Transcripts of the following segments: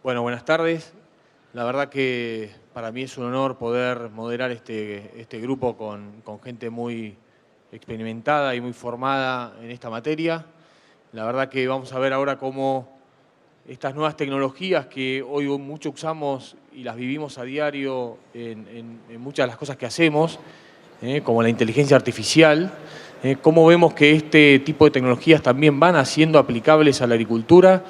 Bueno, buenas tardes. La verdad que para mí es un honor poder moderar este grupo con gente muy experimentada y muy formada en esta materia. La verdad que vamos a ver ahora cómo estas nuevas tecnologías que hoy mucho usamos y las vivimos a diario en muchas de las cosas que hacemos, como la inteligencia artificial, cómo vemos que este tipo de tecnologías también van siendo aplicables a la agricultura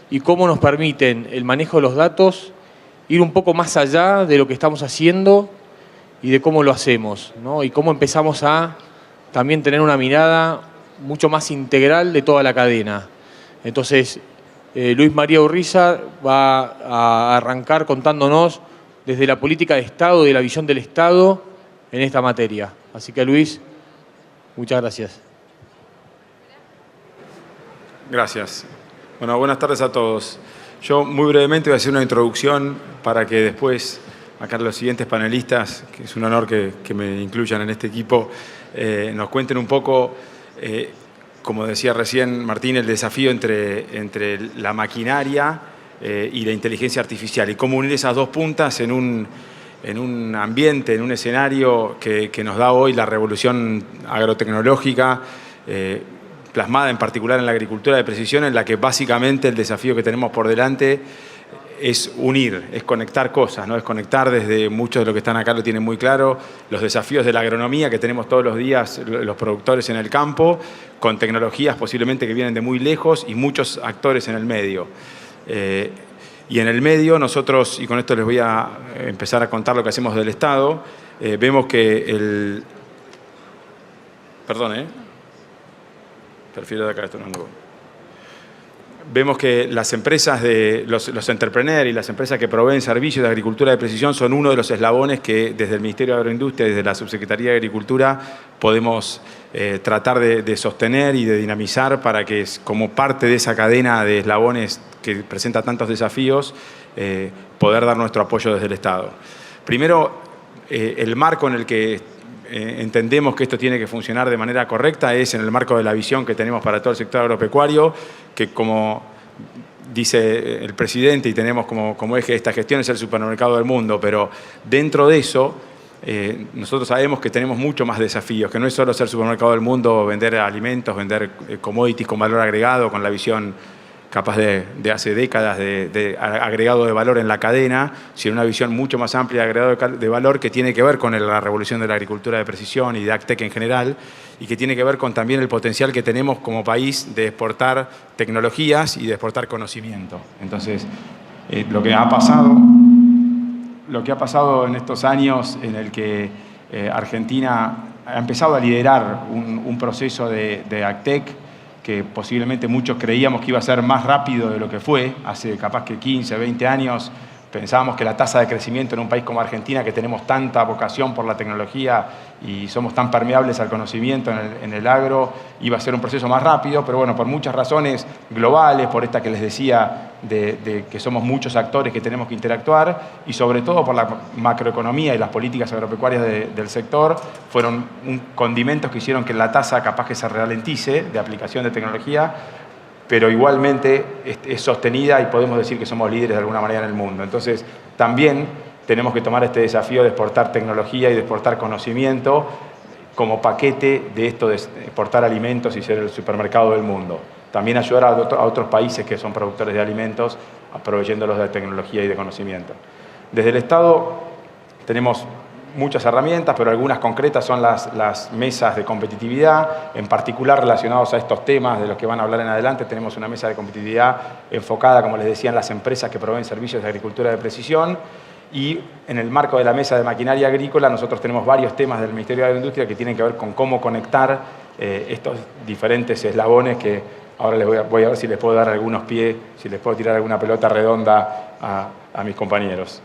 y cómo nos permiten el manejo de los datos ir un poco más allá de lo que estamos haciendo y de cómo lo hacemos, ¿no? Y cómo empezamos a también tener una mirada mucho más integral de toda la cadena. Entonces, Luis María Urriza va a arrancar contándonos desde la política de Estado y de la visión del Estado en esta materia. Así que, Luis, muchas gracias. Gracias. Bueno, buenas tardes a todos. Yo muy brevemente voy a hacer una introducción para que después acá los siguientes panelistas, que es un honor que me incluyan en este equipo, nos cuenten un poco, como decía recién Martín, el desafío entre la maquinaria y la inteligencia artificial y cómo unir esas dos puntas en un ambiente, en un escenario que nos da hoy la revolución agrotecnológica, plasmada en particular en la agricultura de precisión, en la que básicamente el desafío que tenemos por delante es unir, es conectar cosas, ¿no? Es conectar desde muchos de los que están acá lo tienen muy claro, los desafíos de la agronomía que tenemos todos los días los productores en el campo, con tecnologías posiblemente que vienen de muy lejos y muchos actores en el medio. Y en el medio nosotros, y con esto les voy a empezar a contar lo que hacemos del Estado, vemos que prefiero de acá, esto no ando. Vemos que las empresas, los entrepreneurs y las empresas que proveen servicios de agricultura de precisión son uno de los eslabones que desde el Ministerio de Agroindustria, desde la Subsecretaría de Agricultura, podemos tratar de sostener y de dinamizar para que, como parte de esa cadena de eslabones que presenta tantos desafíos, poder dar nuestro apoyo desde el Estado. Primero, el marco en el que entendemos que esto tiene que funcionar de manera correcta es en el marco de la visión que tenemos para todo el sector agropecuario, que como dice el presidente y tenemos como eje de esta gestión es el supermercado del mundo, pero dentro de eso nosotros sabemos que tenemos mucho más desafíos, que no es solo ser supermercado del mundo, vender alimentos, vender commodities con valor agregado, con la visión capaz de hace décadas de agregado de valor en la cadena, sino una visión mucho más amplia de agregado de valor que tiene que ver con la revolución de la agricultura de precisión y de AgTech en general, y que tiene que ver con también el potencial que tenemos como país de exportar tecnologías y de exportar conocimiento. Entonces, lo que ha pasado en estos años en el que Argentina ha empezado a liderar un proceso de AgTech, que posiblemente muchos creíamos que iba a ser más rápido de lo que fue. Hace capaz que 15, 20 años pensábamos que la tasa de crecimiento en un país como Argentina, que tenemos tanta vocación por la tecnología y somos tan permeables al conocimiento en el agro, iba a ser un proceso más rápido, pero bueno, por muchas razones globales, por esta que les decía de que somos muchos actores que tenemos que interactuar y sobre todo por la macroeconomía y las políticas agropecuarias del sector, fueron condimentos que hicieron que la tasa capaz que se ralentice de aplicación de tecnología, pero igualmente es sostenida y podemos decir que somos líderes de alguna manera en el mundo. Entonces, también tenemos que tomar este desafío de exportar tecnología y de exportar conocimiento como paquete de esto de exportar alimentos y ser el supermercado del mundo. También ayudar a otros países que son productores de alimentos, proveyéndolos de tecnología y de conocimiento. Desde el Estado tenemos muchas herramientas, pero algunas concretas son las mesas de competitividad, en particular relacionados a estos temas de los que van a hablar en adelante. Tenemos una mesa de competitividad enfocada, como les decía, en las empresas que proveen servicios de agricultura de precisión, y en el marco de la mesa de maquinaria agrícola nosotros tenemos varios temas del Ministerio de Agroindustria que tienen que ver con cómo conectar estos diferentes eslabones que ahora voy a ver si les puedo dar algunos pies, si les puedo tirar alguna pelota redonda a mis compañeros.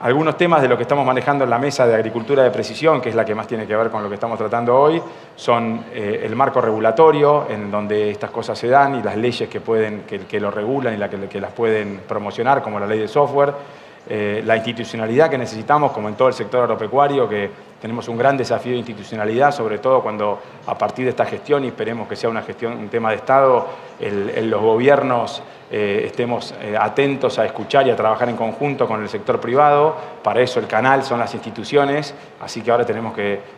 Algunos temas de lo que estamos manejando en la mesa de agricultura de precisión, que es la que más tiene que ver con lo que estamos tratando hoy, son el marco regulatorio, en donde estas cosas se dan, y las leyes que lo regulan y que las pueden promocionar, como la ley de software, la institucionalidad que necesitamos, como en todo el sector agropecuario, que tenemos un gran desafío de institucionalidad, sobre todo cuando a partir de esta gestión, y esperemos que sea una gestión, un tema de Estado, los gobiernos estemos atentos a escuchar y a trabajar en conjunto con el sector privado. Para eso el canal son las instituciones, así que ahora tenemos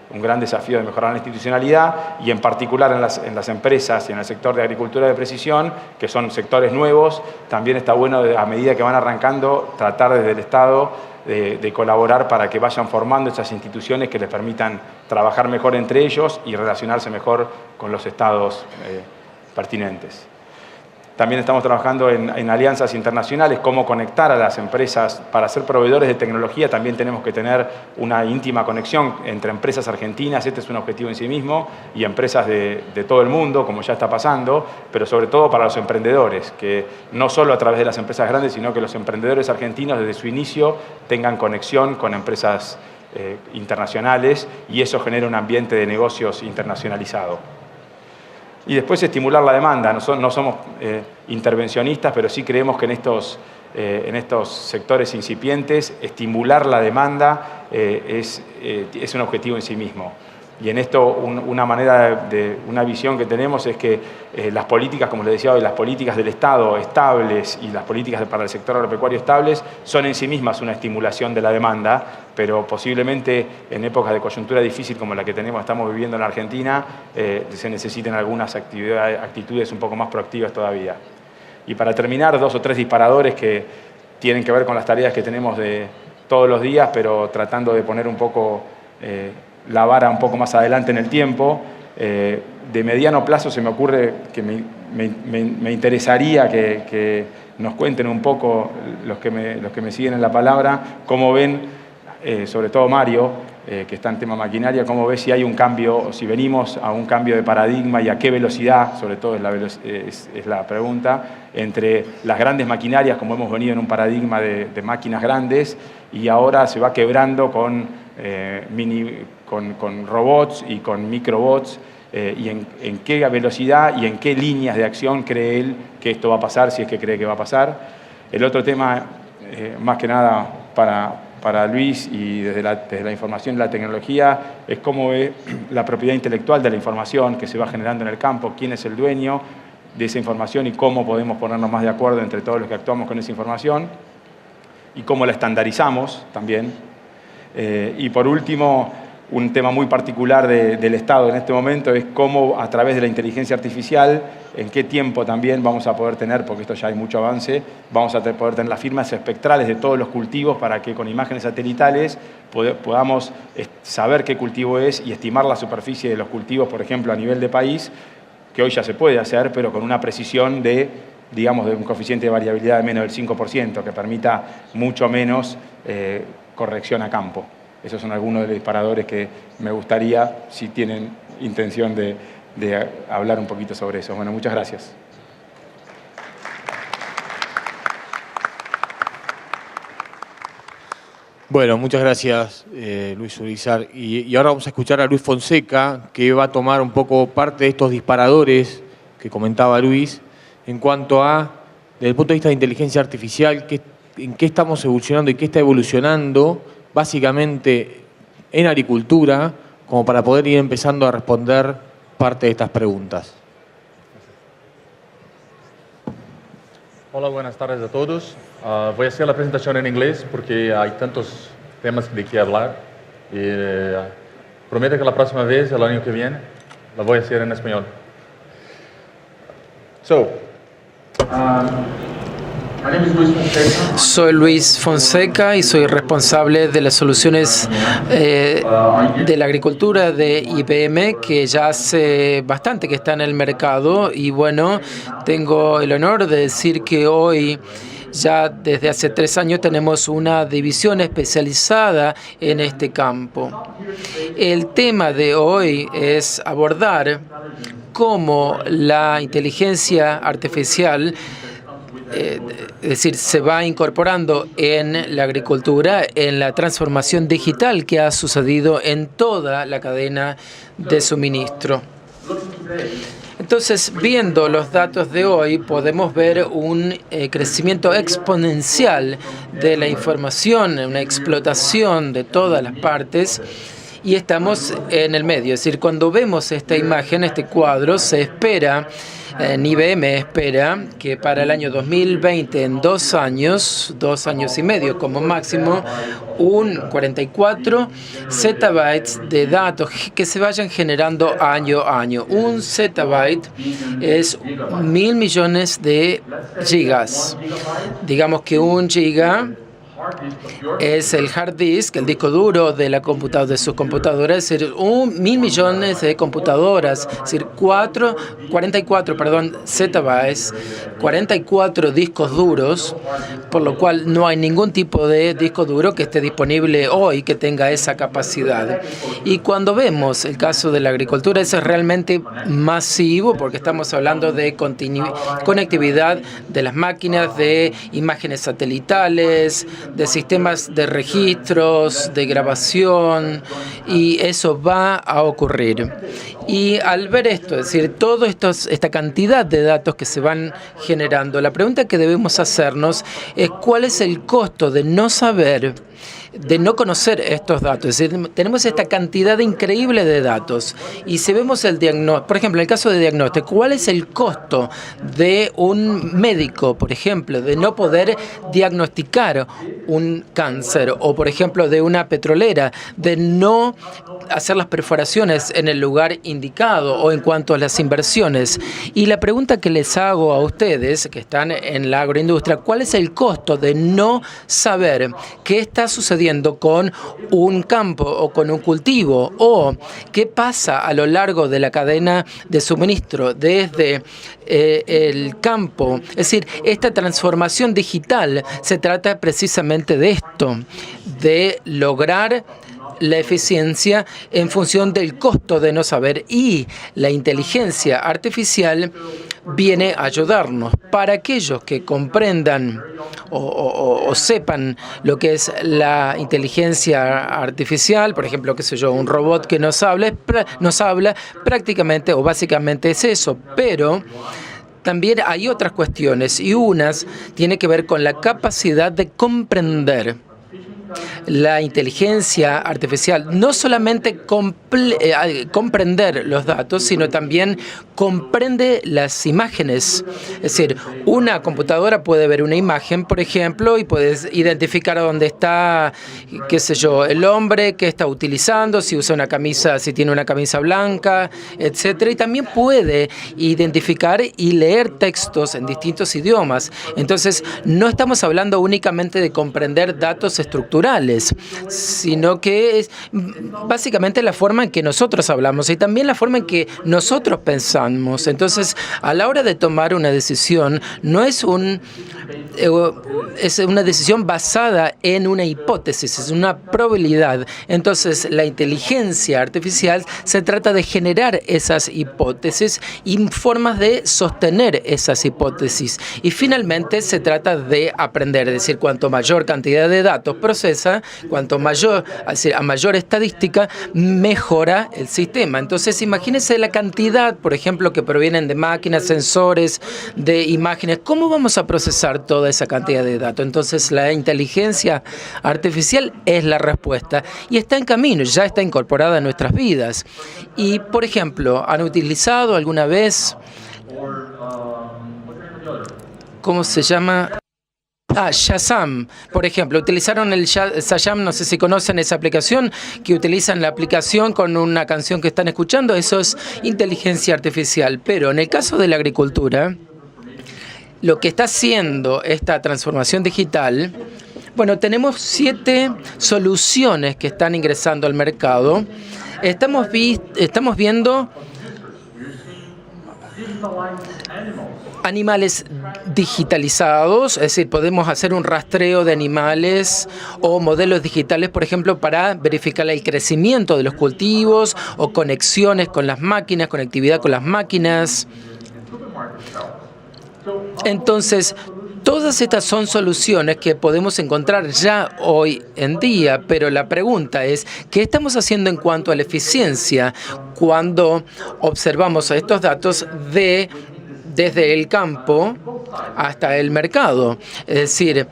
un gran desafío de mejorar la institucionalidad y en particular en las empresas y en el sector de agricultura de precisión, que son sectores nuevos. También está bueno, a medida que van arrancando, tratar desde el Estado de colaborar para que vayan formando esas instituciones que les permitan trabajar mejor entre ellos y relacionarse mejor con los estados pertinentes. También estamos trabajando en alianzas internacionales, cómo conectar a las empresas. Para ser proveedores de tecnología también tenemos que tener una íntima conexión entre empresas argentinas, este es un objetivo en sí mismo, y empresas de todo el mundo, como ya está pasando, pero sobre todo para los emprendedores, que no solo a través de las empresas grandes, sino que los emprendedores argentinos desde su inicio tengan conexión con empresas internacionales y eso genera un ambiente de negocios internacionalizado. Y después estimular la demanda. No somos intervencionistas, pero sí creemos que en estos sectores incipientes estimular la demanda es un objetivo en sí mismo. Y en esto una manera una visión que tenemos es que las políticas, como les decía hoy, las políticas del Estado estables y las políticas para el sector agropecuario estables son en sí mismas una estimulación de la demanda, pero posiblemente en épocas de coyuntura difícil como la que estamos viviendo en la Argentina, se necesiten algunas actitudes un poco más proactivas todavía. Y para terminar, 2 o 3 disparadores que tienen que ver con las tareas que tenemos de todos los días, pero tratando de poner un poco la vara un poco más adelante en el tiempo. De mediano plazo se me ocurre que me interesaría que nos cuenten un poco los que me siguen en la palabra, cómo ven, sobre todo Mario, que está en tema maquinaria, cómo ve si hay un cambio, o si venimos a un cambio de paradigma y a qué velocidad, sobre todo es la pregunta, entre las grandes maquinarias, como hemos venido en un paradigma de máquinas grandes, y ahora se va quebrando con robots y con microbots, y en qué velocidad y en qué líneas de acción cree él que esto va a pasar, si es que cree que va a pasar. El otro tema, más que nada para Luis y desde la información y la tecnología, es cómo ve la propiedad intelectual de la información que se va generando en el campo, quién es el dueño de esa información y cómo podemos ponernos más de acuerdo entre todos los que actuamos con esa información y cómo la estandarizamos también. Y por último, un tema muy particular del Estado en este momento es cómo a través de la inteligencia artificial, en qué tiempo también vamos a poder tener, porque esto ya hay mucho avance, vamos a poder tener las firmas espectrales de todos los cultivos para que con imágenes satelitales podamos saber qué cultivo es y estimar la superficie de los cultivos, por ejemplo, a nivel de país, que hoy ya se puede hacer, pero con una precisión de un coeficiente de variabilidad de menos del 5%, que permita mucho menos corrección a campo. Esos son algunos de los disparadores que me gustaría, si tienen intención de hablar un poquito sobre eso. Bueno, muchas gracias. Bueno, muchas gracias, Luis Urizar. Y ahora vamos a escuchar a Luis Fonseca, que va a tomar un poco parte de estos disparadores que comentaba Luis, en cuanto a, desde el punto de vista de inteligencia artificial, en qué estamos evolucionando y qué está evolucionando básicamente en agricultura, como para poder ir empezando a responder parte de estas preguntas. Hola, buenas tardes a todos. Voy a hacer la presentación en inglés porque hay tantos temas de que hablar. Y prometo que la próxima vez, el año que viene, la voy a hacer en español. Soy Luis Fonseca y soy responsable de las soluciones de la agricultura de IBM, que ya hace bastante que está en el mercado. Y bueno, tengo el honor de decir que hoy, ya desde hace 3 años, tenemos una división especializada en este campo. El tema de hoy es abordar cómo la inteligencia artificial es decir, se va incorporando en la agricultura, en la transformación digital que ha sucedido en toda la cadena de suministro. Entonces, viendo los datos de hoy, podemos ver un crecimiento exponencial de la información, una explotación de todas las partes. y estamos en el medio. Es decir, cuando vemos esta imagen, este cuadro, se espera, IBM espera que para el año 2020, en 2 años y medio como máximo, un 44 zettabytes de datos que se vayan generando año a año. Un zettabyte es 1.000 millones de gigas. Digamos que un giga es el hard disk, el disco duro de la computadora, de sus computadoras, es decir, 1.000 millones de computadoras, es decir, 44 zettabytes, 44 discos duros, por lo cual no hay ningún tipo de disco duro que esté disponible hoy que tenga esa capacidad. Y cuando vemos el caso de la agricultura, eso es realmente masivo, porque estamos hablando de conectividad de las máquinas, de imágenes satelitales, de sistemas de registros, de grabación, y eso va a ocurrir. Y al ver esto, es decir, toda esta cantidad de datos que se van generando, la pregunta que debemos hacernos es cuál es el costo de no saber, de no conocer estos datos. Es decir, tenemos esta cantidad increíble de datos y si vemos el diagnóstico, por ejemplo, en el caso de diagnóstico, ¿cuál es el costo de un médico, por ejemplo, de no poder diagnosticar un cáncer o, por ejemplo, de una petrolera, de no hacer las perforaciones en el lugar indicado o en cuanto a las inversiones? Y la pregunta que les hago a ustedes que están en la agroindustria, ¿cuál es el costo de no saber qué está sucediendo con un campo o con un cultivo, o qué pasa a lo largo de la cadena de suministro desde el campo? Es decir, esta transformación digital se trata precisamente de esto, de lograr la eficiencia en función del costo de no saber, y la inteligencia artificial viene a ayudarnos. Para aquellos que comprendan o sepan lo que es la inteligencia artificial, por ejemplo, qué sé yo, un robot que nos habla prácticamente o básicamente es eso, pero también hay otras cuestiones, y unas tiene que ver con la capacidad de comprender. La inteligencia artificial no solamente comprender los datos, sino también comprende las imágenes. Es decir, una computadora puede ver una imagen, por ejemplo, y puedes identificar a dónde está, qué sé yo, el hombre que está utilizando, si usa una camisa, si tiene una camisa blanca, etcétera. Y también puede identificar y leer textos en distintos idiomas. Entonces, no estamos hablando únicamente de comprender datos estructurales, sino que es básicamente la forma en que nosotros hablamos y también la forma en que nosotros pensamos. Entonces, a la hora de tomar una decisión, no es es una decisión basada en una hipótesis, es una probabilidad. Entonces, la inteligencia artificial se trata de generar esas hipótesis y formas de sostener esas hipótesis. Y finalmente se trata de aprender, es decir, cuanto mayor cantidad de datos procesa, cuanto mayor, es decir, a mayor estadística, mejora el sistema. Entonces, imagínense la cantidad, por ejemplo, que provienen de máquinas, sensores, de imágenes. ¿Cómo vamos a procesar toda esa cantidad de datos? Entonces, la inteligencia artificial es la respuesta y está en camino, ya está incorporada en nuestras vidas. Y, por ejemplo, ¿han utilizado alguna vez, cómo se llama? Shazam, por ejemplo, utilizaron el Shazam, no sé si conocen esa aplicación, que utilizan la aplicación con una canción que están escuchando, eso es inteligencia artificial. Pero en el caso de la agricultura, lo que está haciendo esta transformación digital, bueno, tenemos 7 soluciones que están ingresando al mercado. Estamos viendo animales digitalizados, es decir, podemos hacer un rastreo de animales o modelos digitales, por ejemplo, para verificar el crecimiento de los cultivos o conexiones con las máquinas, conectividad con las máquinas. Entonces, todas estas son soluciones que podemos encontrar ya hoy en día, pero la pregunta es, ¿qué estamos haciendo en cuanto a la eficiencia cuando observamos estos datos desde el campo hasta el mercado? Es decir,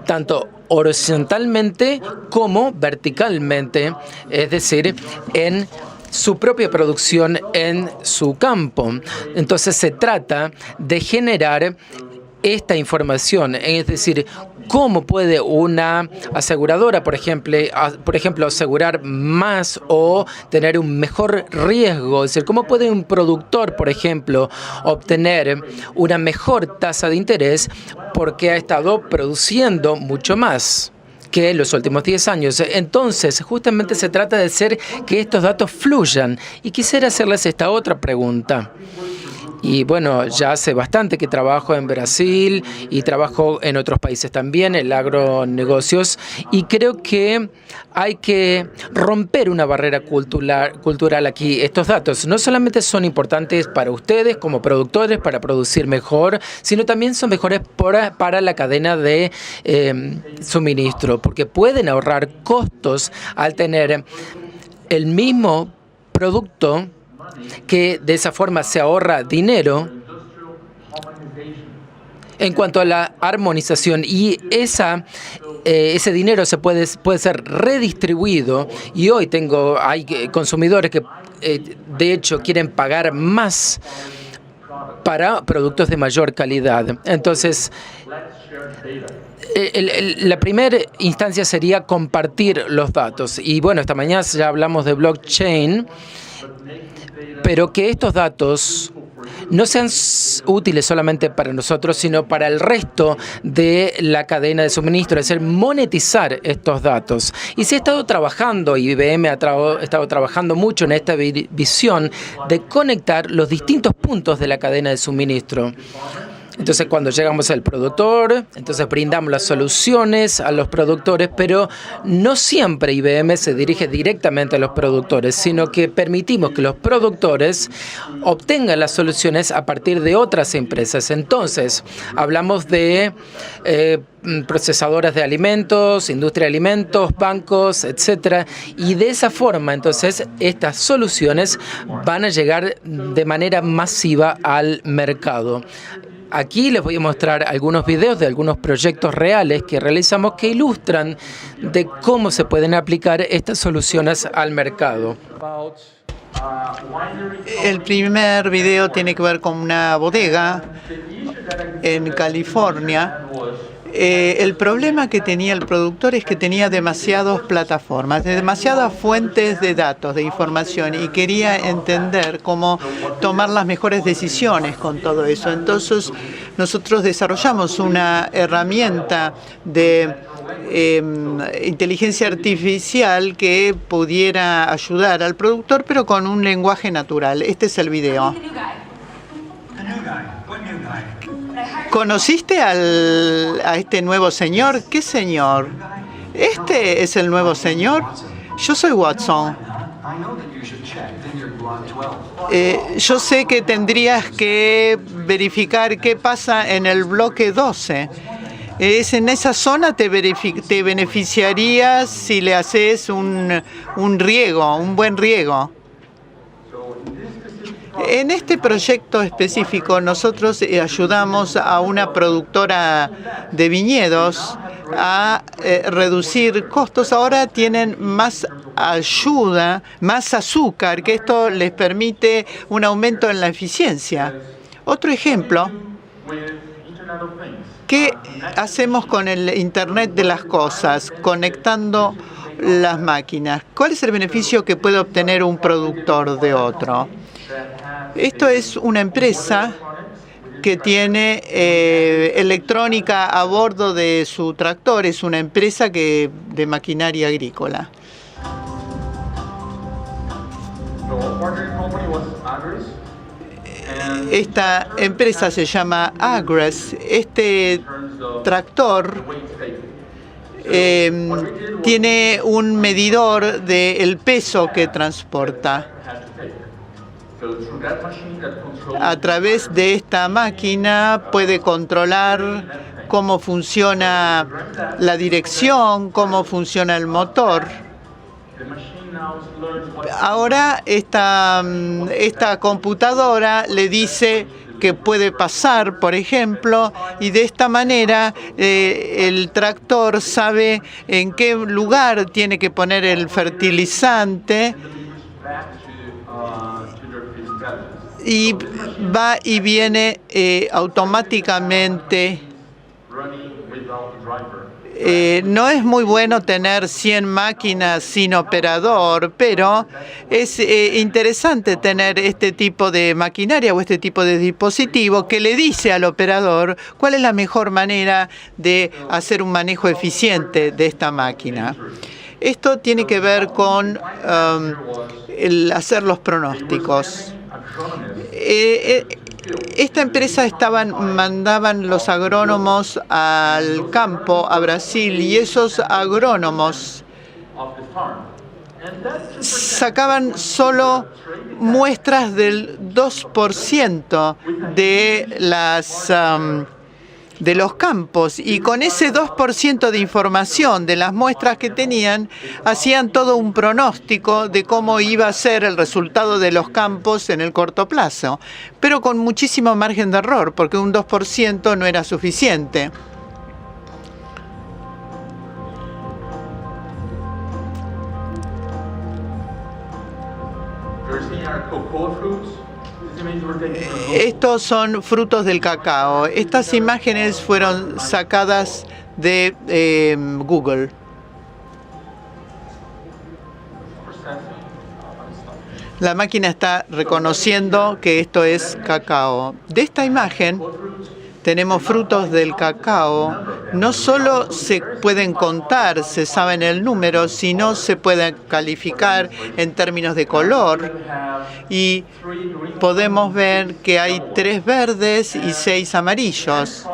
tanto horizontalmente como verticalmente, es decir, en su propia producción en su campo. Entonces se trata de generar esta información, es decir, cómo puede una aseguradora, por ejemplo, asegurar más o tener un mejor riesgo, es decir, cómo puede un productor, por ejemplo, obtener una mejor tasa de interés porque ha estado produciendo mucho más que en los últimos 10 años. Entonces, justamente se trata de hacer que estos datos fluyan. Y quisiera hacerles esta otra pregunta. Y bueno, ya hace bastante que trabajo en Brasil y trabajo en otros países también, en agronegocios, y creo que hay que romper una barrera cultural aquí. Estos datos no solamente son importantes para ustedes como productores, para producir mejor, sino también son mejores para la cadena de suministro, porque pueden ahorrar costos al tener el mismo producto, que de esa forma se ahorra dinero en cuanto a la armonización, y ese dinero puede ser redistribuido. Y hoy hay consumidores que de hecho quieren pagar más para productos de mayor calidad. Entonces, la primera instancia sería compartir los datos. Y bueno, esta mañana ya hablamos de blockchain, pero que estos datos no sean útiles solamente para nosotros, sino para el resto de la cadena de suministro, es decir, monetizar estos datos. Y se ha estado trabajando, IBM ha estado trabajando mucho en esta visión de conectar los distintos puntos de la cadena de suministro. Entonces, cuando llegamos al productor, entonces brindamos las soluciones a los productores, pero no siempre IBM se dirige directamente a los productores, sino que permitimos que los productores obtengan las soluciones a partir de otras empresas. Entonces, hablamos de procesadoras de alimentos, industria de alimentos, bancos, etcétera, y de esa forma, entonces, estas soluciones van a llegar de manera masiva al mercado. Aquí les voy a mostrar algunos videos de algunos proyectos reales que realizamos que ilustran de cómo se pueden aplicar estas soluciones al mercado. El primer video tiene que ver con una bodega en California. El problema que tenía el productor es que tenía demasiadas plataformas, demasiadas fuentes de datos, de información, y quería entender cómo tomar las mejores decisiones con todo eso. Entonces, nosotros desarrollamos una herramienta de inteligencia artificial que pudiera ayudar al productor, pero con un lenguaje natural. Este es el video. ¿Conociste a este nuevo señor? ¿Qué señor? ¿Este es el nuevo señor? Yo soy Watson. Yo sé que tendrías que verificar qué pasa en el bloque 12. Es en esa zona te beneficiarías si le haces un riego, un buen riego. En este proyecto específico nosotros ayudamos a una productora de viñedos a reducir costos. Ahora tienen más ayuda, más azúcar, que esto les permite un aumento en la eficiencia. Otro ejemplo, ¿qué hacemos con el Internet de las cosas, conectando las máquinas? ¿Cuál es el beneficio que puede obtener un productor de otro? Esto es una empresa que tiene electrónica a bordo de su tractor. Es una empresa de maquinaria agrícola. Esta empresa se llama Agres. Este tractor tiene un medidor del peso que transporta. A través de esta máquina puede controlar cómo funciona la dirección, cómo funciona el motor. Ahora esta computadora le dice que puede pasar, por ejemplo, y de esta manera el tractor sabe en qué lugar tiene que poner el fertilizante y va y viene automáticamente. No es muy bueno tener 100 máquinas sin operador, pero es interesante tener este tipo de maquinaria o este tipo de dispositivo que le dice al operador cuál es la mejor manera de hacer un manejo eficiente de esta máquina. Esto tiene que ver con el hacer los pronósticos. Esta empresa mandaban los agrónomos al campo, a Brasil, y esos agrónomos sacaban solo muestras del 2% de los campos, y con ese 2% de información de las muestras que tenían, hacían todo un pronóstico de cómo iba a ser el resultado de los campos en el corto plazo, pero con muchísimo margen de error, porque un 2% no era suficiente. Estos son frutos del cacao. Estas imágenes fueron sacadas de Google. La máquina está reconociendo que esto es cacao. De esta imagen tenemos frutos del cacao. No solo se pueden contar, se saben el número, sino se pueden calificar en términos de color. Y podemos ver que hay 3 verdes y 6 amarillos.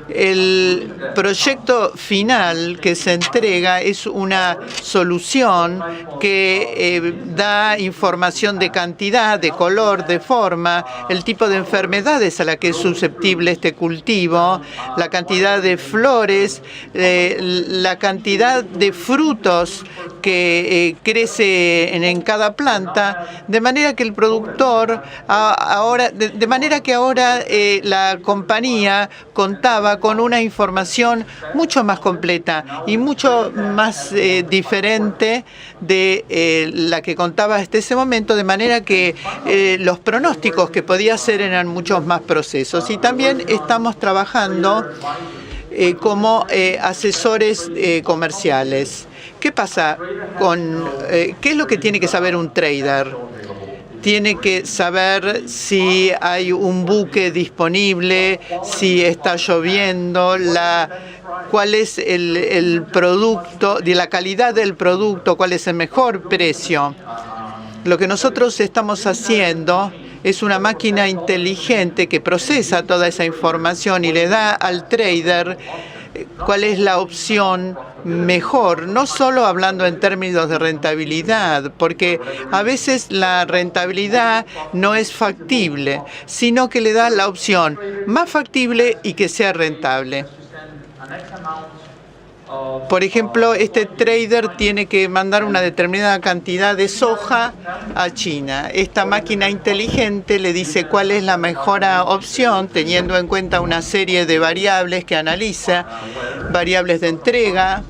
El proyecto final que se entrega es una solución que da información de cantidad, de color, de forma, el tipo de enfermedades a la que es susceptible este cultivo, la cantidad de flores, la cantidad de frutos que crece en cada planta, de manera que el productor ahora la compañía contaba con una información mucho más completa y mucho más diferente de la que contaba hasta ese momento, de manera que los pronósticos que podía hacer eran muchos más procesos. Y también estamos trabajando como asesores comerciales. ¿Qué pasa qué es lo que tiene que saber un trader? Tiene que saber si hay un buque disponible, si está lloviendo, cuál es el producto, de la calidad del producto, cuál es el mejor precio. Lo que nosotros estamos haciendo es una máquina inteligente que procesa toda esa información y le da al trader cuál es la opción mejor, no solo hablando en términos de rentabilidad, porque a veces la rentabilidad no es factible, sino que le da la opción más factible y que sea rentable. Por ejemplo, este trader tiene que mandar una determinada cantidad de soja a China. Esta máquina inteligente le dice cuál es la mejor opción, teniendo en cuenta una serie de variables que analiza, variables de entrega,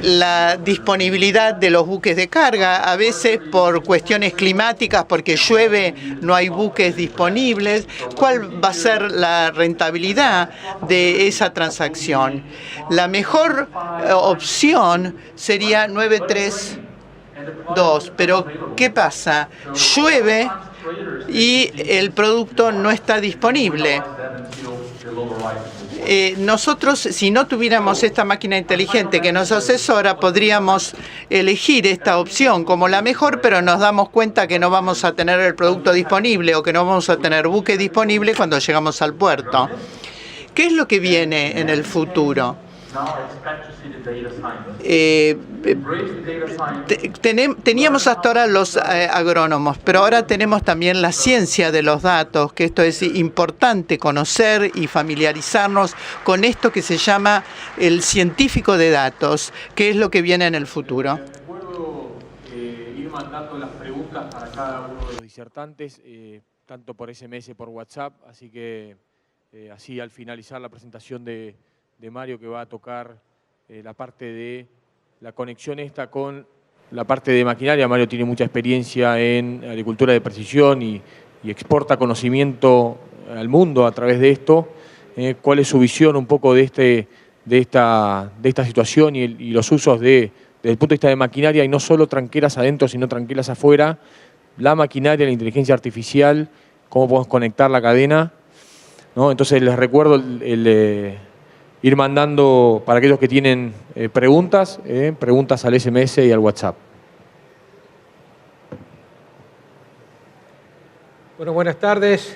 la disponibilidad de los buques de carga, a veces por cuestiones climáticas, porque llueve, no hay buques disponibles. ¿Cuál va a ser la rentabilidad de esa transacción? La mejor opción sería 932, pero ¿qué pasa? Llueve y el producto no está disponible. Nosotros, si no tuviéramos esta máquina inteligente que nos asesora, podríamos elegir esta opción como la mejor, pero nos damos cuenta que no vamos a tener el producto disponible o que no vamos a tener buque disponible cuando llegamos al puerto. ¿Qué es lo que viene en el futuro? Teníamos hasta ahora los agrónomos, pero ahora tenemos también la ciencia de los datos, que esto es importante conocer y familiarizarnos con esto que se llama el científico de datos, que es lo que viene en el futuro. ir mandando las preguntas para cada uno de los disertantes, tanto por SMS, por WhatsApp, así que así al finalizar la presentación de Mario, que va a tocar la parte de la conexión esta con la parte de maquinaria. Mario tiene mucha experiencia en agricultura de precisión y exporta conocimiento al mundo a través de esto. ¿Cuál es su visión un poco de esta situación y los usos desde el punto de vista de maquinaria, y no solo tranqueras adentro, sino tranqueras afuera? La maquinaria, la inteligencia artificial, cómo podemos conectar la cadena, ¿no? Entonces les recuerdo ir mandando, para aquellos que tienen preguntas al SMS y al WhatsApp. Bueno, buenas tardes.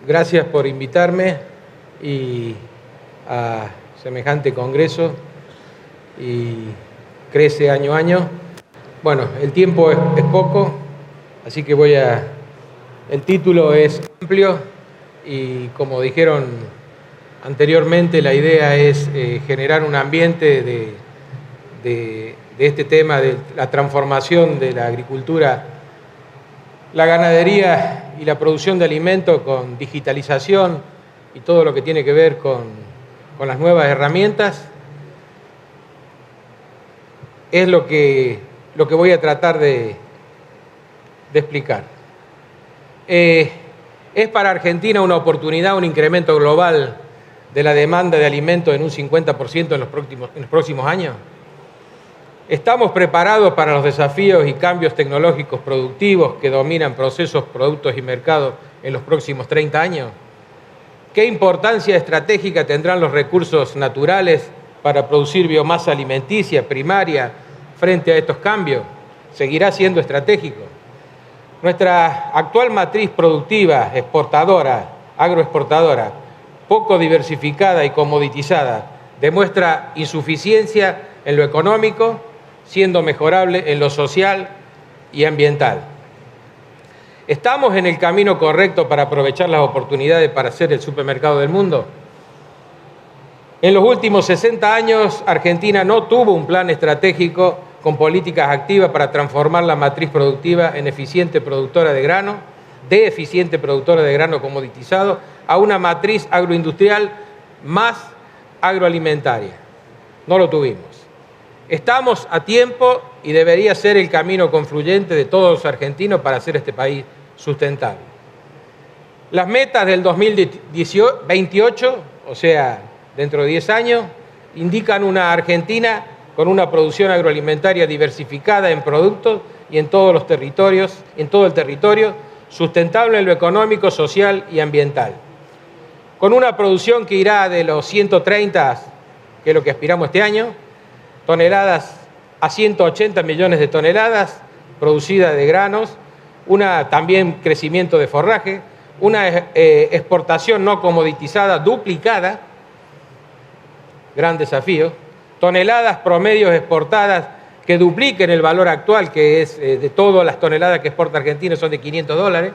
Gracias por invitarme a semejante congreso, y crece año a año. Bueno, el tiempo es poco, así que el título es amplio y, como dijeron anteriormente, la idea es generar un ambiente de este tema de la transformación de la agricultura, la ganadería y la producción de alimentos con digitalización y todo lo que tiene que ver con las nuevas herramientas. Es lo que voy a tratar de explicar. Es para Argentina una oportunidad, un incremento global de la demanda de alimentos en un 50% en los próximos años. ¿Estamos preparados para los desafíos y cambios tecnológicos productivos que dominan procesos, productos y mercados en los próximos 30 años? ¿Qué importancia estratégica tendrán los recursos naturales para producir biomasa alimenticia primaria frente a estos cambios? ¿Seguirá siendo estratégico? Nuestra actual matriz productiva, exportadora, agroexportadora, poco diversificada y comoditizada, demuestra insuficiencia en lo económico, siendo mejorable en lo social y ambiental. ¿Estamos en el camino correcto para aprovechar las oportunidades para ser el supermercado del mundo? En los últimos 60 años, Argentina no tuvo un plan estratégico con políticas activas para transformar la matriz productiva en eficiente productora de grano comoditizado, a una matriz agroindustrial más agroalimentaria. No lo tuvimos. Estamos a tiempo y debería ser el camino confluyente de todos los argentinos para hacer este país sustentable. Las metas del 2028, o sea, dentro de 10 años, indican una Argentina con una producción agroalimentaria diversificada en productos y en todos los territorios, en todo el territorio, sustentable en lo económico, social y ambiental. Con una producción que irá de los 130, que es lo que aspiramos este año, toneladas a 180 millones de toneladas producidas de granos, también crecimiento de forraje, una exportación no comoditizada duplicada, gran desafío, toneladas promedios exportadas que dupliquen el valor actual, que es de todas las toneladas que exporta Argentina son de $500,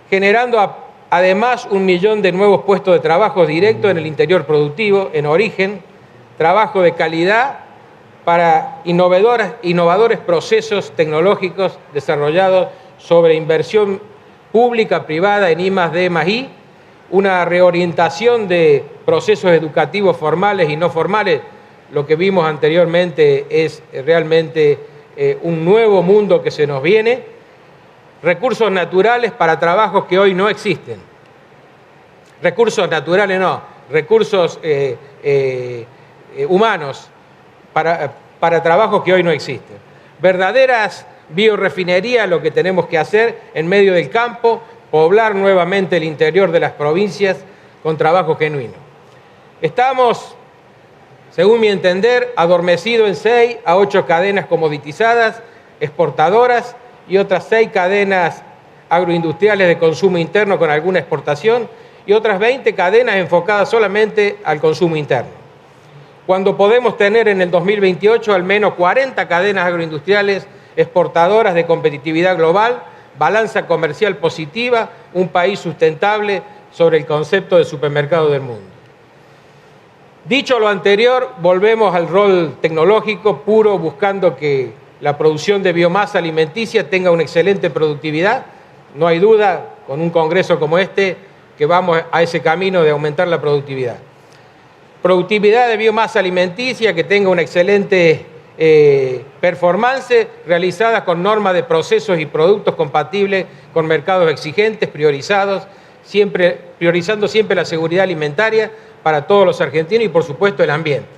generando además 1 millón de nuevos puestos de trabajo directos en el interior productivo, en origen, trabajo de calidad para innovadores procesos tecnológicos desarrollados sobre inversión pública, privada en I+D+I, una reorientación de procesos educativos formales y no formales. Lo que vimos anteriormente es realmente un nuevo mundo que se nos viene. Recursos naturales para trabajos que hoy no existen. Recursos naturales no, recursos humanos para trabajos que hoy no existen. Verdaderas biorefinerías, lo que tenemos que hacer en medio del campo, poblar nuevamente el interior de las provincias con trabajo genuino. Estamos, según mi entender, adormecidos en 6 a 8 cadenas comoditizadas, exportadoras y otras 6 cadenas agroindustriales de consumo interno con alguna exportación y otras 20 cadenas enfocadas solamente al consumo interno. Cuando podemos tener en el 2028 al menos 40 cadenas agroindustriales exportadoras de competitividad global, balanza comercial positiva, un país sustentable sobre el concepto de supermercado del mundo. Dicho lo anterior, volvemos al rol tecnológico puro, buscando que la producción de biomasa alimenticia tenga una excelente productividad. No hay duda, con un congreso como este, que vamos a ese camino de aumentar la productividad. Productividad de biomasa alimenticia que tenga una excelente performance realizada con normas de procesos y productos compatibles con mercados exigentes, priorizando siempre la seguridad alimentaria para todos los argentinos y, por supuesto, el ambiente.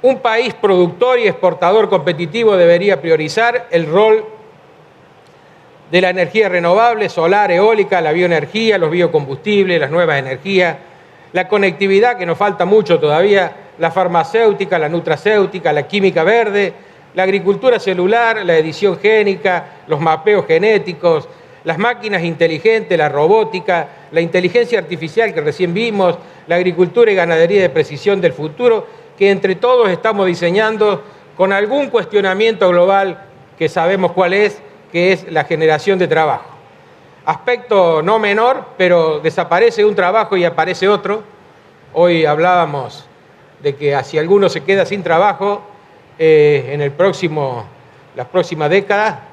Un país productor y exportador competitivo debería priorizar el rol de la energía renovable, solar, eólica, la bioenergía, los biocombustibles, las nuevas energías, la conectividad, que nos falta mucho todavía, la farmacéutica, la nutracéutica, la química verde, la agricultura celular, la edición génica, los mapeos genéticos, las máquinas inteligentes, la robótica, la inteligencia artificial que recién vimos, la agricultura y ganadería de precisión del futuro, que entre todos estamos diseñando con algún cuestionamiento global que sabemos cuál es, que es la generación de trabajo. Aspecto no menor, pero desaparece un trabajo y aparece otro. Hoy hablábamos de que si alguno se queda sin trabajo en la próxima década,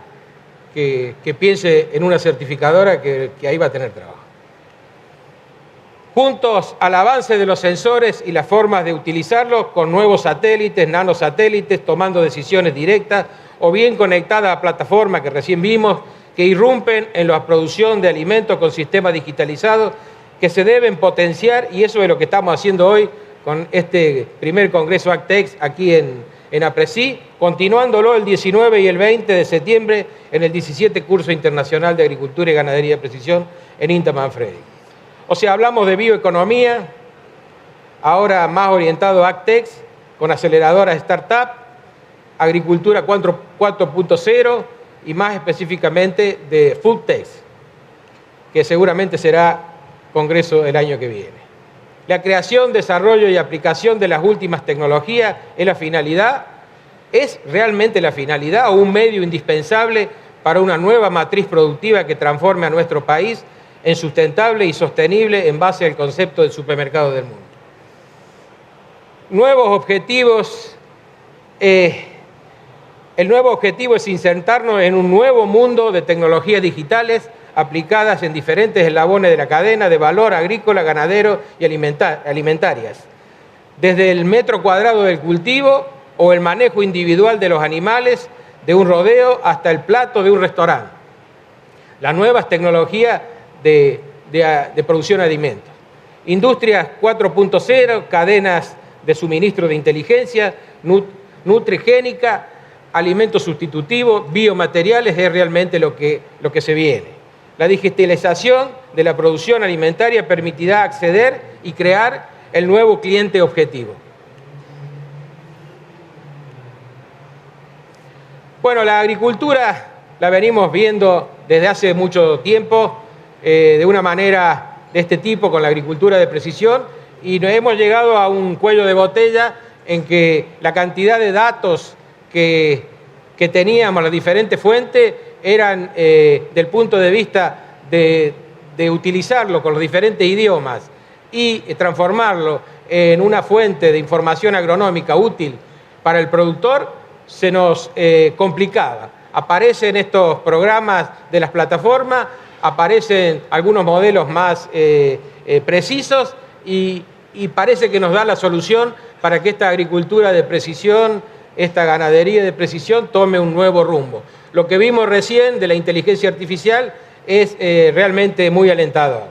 que piense en una certificadora que ahí va a tener trabajo. Juntos al avance de los sensores y las formas de utilizarlos con nuevos satélites, nanosatélites, tomando decisiones directas o bien conectadas a plataformas que recién vimos, que irrumpen en la producción de alimentos con sistemas digitalizados que se deben potenciar, y eso es lo que estamos haciendo hoy con este primer Congreso ACTEC aquí en APRESI, continuándolo el 19 y el 20 de septiembre en el 17 Curso Internacional de Agricultura y Ganadería de Precisión en INTA Manfredi. O sea, hablamos de bioeconomía, ahora más orientado a ACTEC, con aceleradoras startup, agricultura 4.0 y más específicamente de FoodTech, que seguramente será congreso el año que viene. La creación, desarrollo y aplicación de las últimas tecnologías es la finalidad. ¿Es realmente la finalidad o un medio indispensable para una nueva matriz productiva que transforme a nuestro país en sustentable y sostenible en base al concepto del supermercado del mundo? Nuevos objetivos. El nuevo objetivo es insertarnos en un nuevo mundo de tecnologías digitales aplicadas en diferentes eslabones de la cadena de valor agrícola, ganadero y alimentarias. Desde el metro cuadrado del cultivo o el manejo individual de los animales de un rodeo hasta el plato de un restaurante. Las nuevas tecnologías de producción de alimentos. Industrias 4.0, cadenas de suministro de inteligencia, nutrigénica, alimentos sustitutivos, biomateriales, es realmente lo que se viene. La digitalización de la producción alimentaria permitirá acceder y crear el nuevo cliente objetivo. Bueno, la agricultura la venimos viendo desde hace mucho tiempo de una manera de este tipo, con la agricultura de precisión, y nos hemos llegado a un cuello de botella en que la cantidad de datos que teníamos, las diferentes fuentes, eran del punto de vista de utilizarlo con los diferentes idiomas y transformarlo en una fuente de información agronómica útil para el productor, se nos complicaba. Aparecen estos programas de las plataformas, aparecen algunos modelos más precisos y parece que nos da la solución para que esta agricultura de precisión, esta ganadería de precisión tome un nuevo rumbo. Lo que vimos recién de la inteligencia artificial es realmente muy alentador.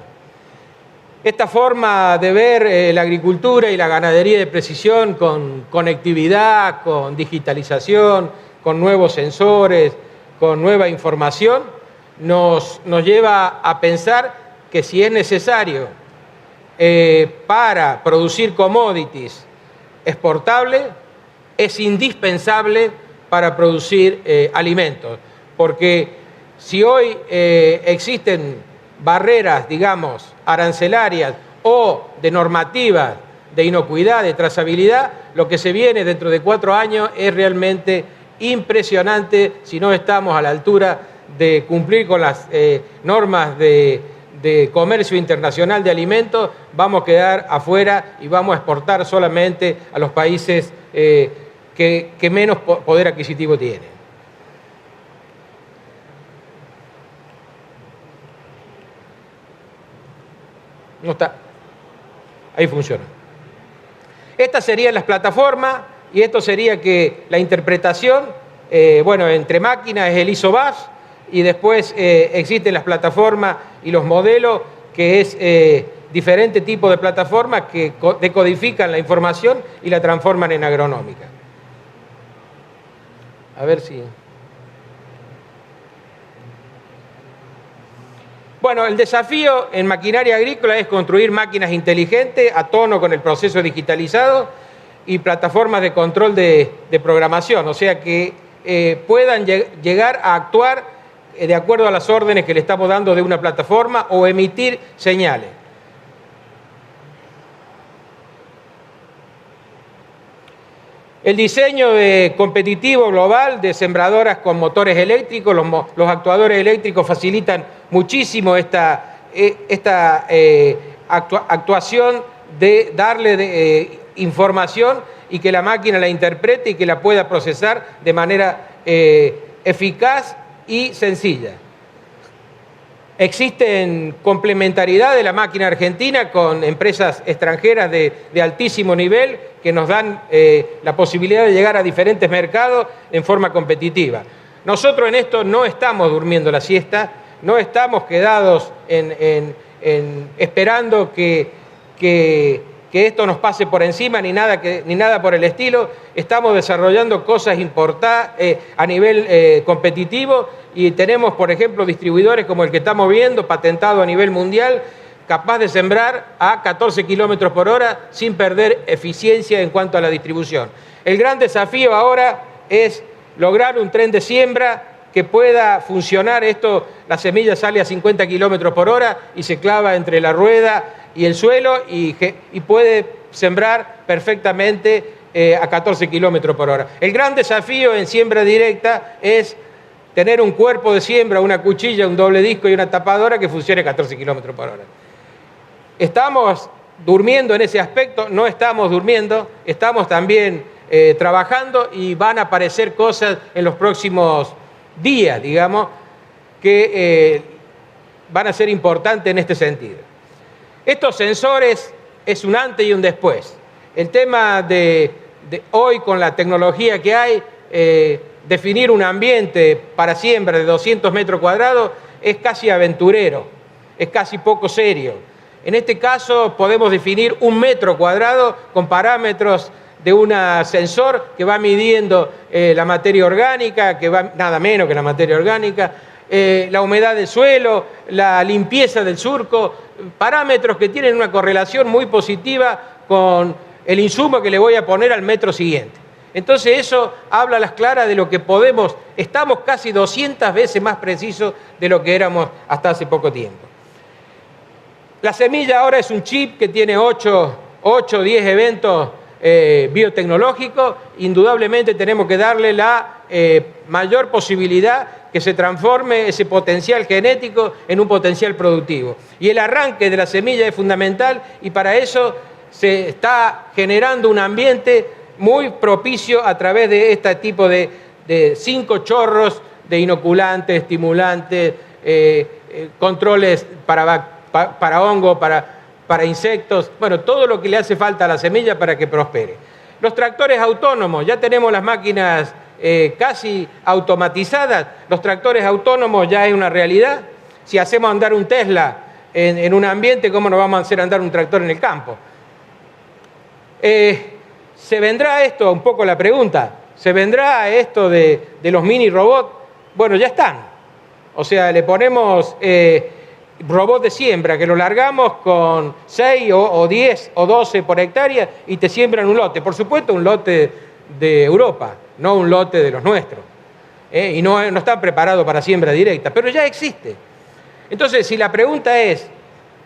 Esta forma de ver la agricultura y la ganadería de precisión con conectividad, con digitalización, con nuevos sensores, con nueva información, nos lleva a pensar que si es necesario para producir commodities exportables, es indispensable para producir alimentos. Porque si hoy existen barreras, digamos, arancelarias o de normativas de inocuidad, de trazabilidad, lo que se viene dentro de 4 años es realmente impresionante si no estamos a la altura de cumplir con las normas de comercio internacional de alimentos. Vamos a quedar afuera y vamos a exportar solamente a los países que que menos poder adquisitivo tienen. No está. Ahí funciona. Estas serían las plataformas y esto sería que la interpretación, bueno, entre máquinas es el ISO-BUS y después existen las plataformas y los modelos, que es diferente tipo de plataformas que decodifican la información y la transforman en agronómica. A ver si... Bueno, el desafío en maquinaria agrícola es construir máquinas inteligentes a tono con el proceso digitalizado y plataformas de control de programación, o sea que puedan llegar a actuar de acuerdo a las órdenes que le estamos dando de una plataforma o emitir señales. El diseño competitivo global de sembradoras con motores eléctricos, los actuadores eléctricos facilitan muchísimo esta actuación de darle información y que la máquina la interprete y que la pueda procesar de manera eficaz y sencilla. Existen complementariedad de la máquina argentina con empresas extranjeras de altísimo nivel que nos dan la posibilidad de llegar a diferentes mercados en forma competitiva. Nosotros en esto no estamos durmiendo la siesta, no estamos quedados esperando que esto nos pase por encima ni nada por el estilo. Estamos desarrollando cosas importantes a nivel competitivo y tenemos, por ejemplo, distribuidores como el que estamos viendo, patentado a nivel mundial, capaz de sembrar a 14 kilómetros por hora sin perder eficiencia en cuanto a la distribución. El gran desafío ahora es lograr un tren de siembra que pueda funcionar. La semilla sale a 50 kilómetros por hora y se clava entre la rueda y el suelo y puede sembrar perfectamente a 14 kilómetros por hora. El gran desafío en siembra directa es tener un cuerpo de siembra, una cuchilla, un doble disco y una tapadora que funcione a 14 kilómetros por hora. ¿Estamos durmiendo en ese aspecto? No estamos durmiendo, estamos también trabajando y van a aparecer cosas en los próximos días, digamos, que van a ser importantes en este sentido. Estos sensores es un antes y un después. El tema de hoy con la tecnología que hay, definir un ambiente para siembra de 200 metros cuadrados es casi aventurero, es casi poco serio. En este caso podemos definir 1 metro cuadrado con parámetros de un sensor que va midiendo la materia orgánica, que va nada menos que la materia orgánica, la humedad del suelo, la limpieza del surco, parámetros que tienen una correlación muy positiva con el insumo que le voy a poner al metro siguiente. Entonces eso habla a las claras de lo que estamos casi 200 veces más precisos de lo que éramos hasta hace poco tiempo. La semilla ahora es un chip que tiene 8 o 10 eventos biotecnológicos. Indudablemente tenemos que darle la mayor posibilidad que se transforme ese potencial genético en un potencial productivo. Y el arranque de la semilla es fundamental y para eso se está generando un ambiente muy propicio a través de este tipo de 5 chorros de inoculantes, estimulantes, controles para hongos, para insectos, bueno, todo lo que le hace falta a la semilla para que prospere. Los tractores autónomos, ya tenemos las máquinas casi automatizadas, los tractores autónomos ya es una realidad. Si hacemos andar un Tesla en un ambiente, ¿cómo nos vamos a hacer andar un tractor en el campo? ¿Se vendrá esto? Un poco la pregunta. ¿Se vendrá esto de los mini robots? Bueno, ya están. O sea, le ponemos robots de siembra que lo largamos con 6 o 10 o 12 por hectárea y te siembran un lote. Por supuesto, un lote de Europa, no un lote de los nuestros. Y no está preparado para siembra directa, pero ya existe. Entonces, si la pregunta es,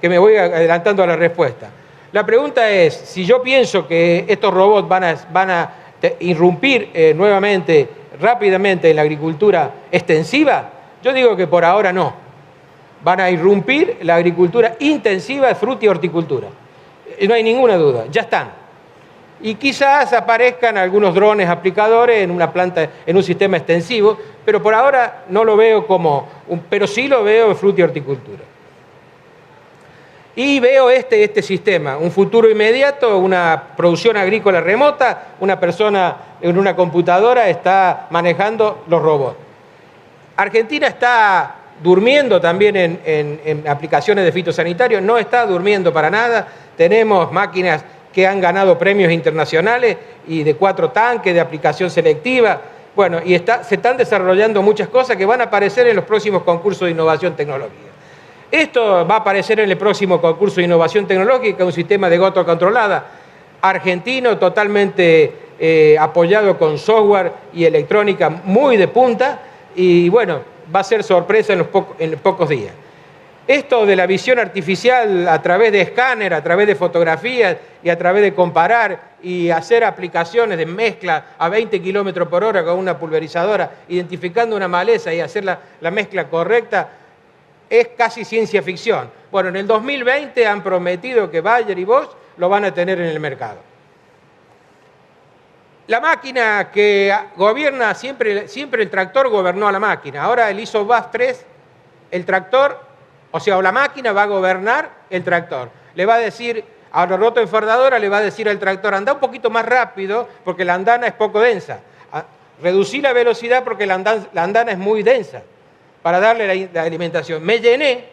que me voy adelantando a la respuesta, la pregunta es, si yo pienso que estos robots van a irrumpir nuevamente, rápidamente en la agricultura extensiva, yo digo que por ahora no. Van a irrumpir la agricultura intensiva de fruta y horticultura. No hay ninguna duda, ya están. Y quizás aparezcan algunos drones aplicadores en una planta, en un sistema extensivo, pero por ahora no lo veo pero sí lo veo en fruta y horticultura. Y veo este sistema, un futuro inmediato, una producción agrícola remota, una persona en una computadora está manejando los robots. Argentina está durmiendo también en aplicaciones de fitosanitarios, no está durmiendo para nada. Tenemos máquinas que han ganado premios internacionales y de 4 tanques, de aplicación selectiva. Bueno, y se están desarrollando muchas cosas que van a aparecer en los próximos concursos de innovación tecnológica. Esto va a aparecer en el próximo concurso de innovación tecnológica, un sistema de gota controlada argentino, totalmente apoyado con software y electrónica muy de punta, y bueno, va a ser sorpresa en pocos días. Esto de la visión artificial a través de escáner, a través de fotografías y a través de comparar y hacer aplicaciones de mezcla a 20 kilómetros por hora con una pulverizadora, identificando una maleza y hacer la mezcla correcta, es casi ciencia ficción. Bueno, en el 2020 han prometido que Bayer y Bosch lo van a tener en el mercado. La máquina que gobierna, siempre el tractor gobernó a la máquina. Ahora el ISOBAS 3, el tractor, o sea, la máquina va a gobernar el tractor. Le va a decir, a la rotoenfardadora le va a decir al tractor, anda un poquito más rápido porque la andana es poco densa. Reducí la velocidad porque la andana es muy densa, para darle la alimentación. Me llené,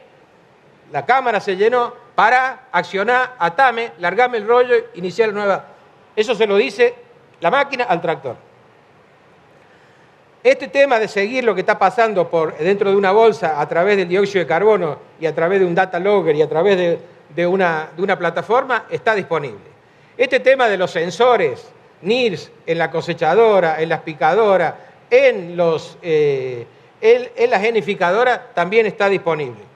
la cámara se llenó, para accionar, atame, largame el rollo, iniciar la nueva. Eso se lo dice la máquina al tractor. Este tema de seguir lo que está pasando dentro de una bolsa a través del dióxido de carbono y a través de un data logger y a través de una plataforma está disponible. Este tema de los sensores, NIRS, en la cosechadora, en las picadoras, en la genificadora también está disponible.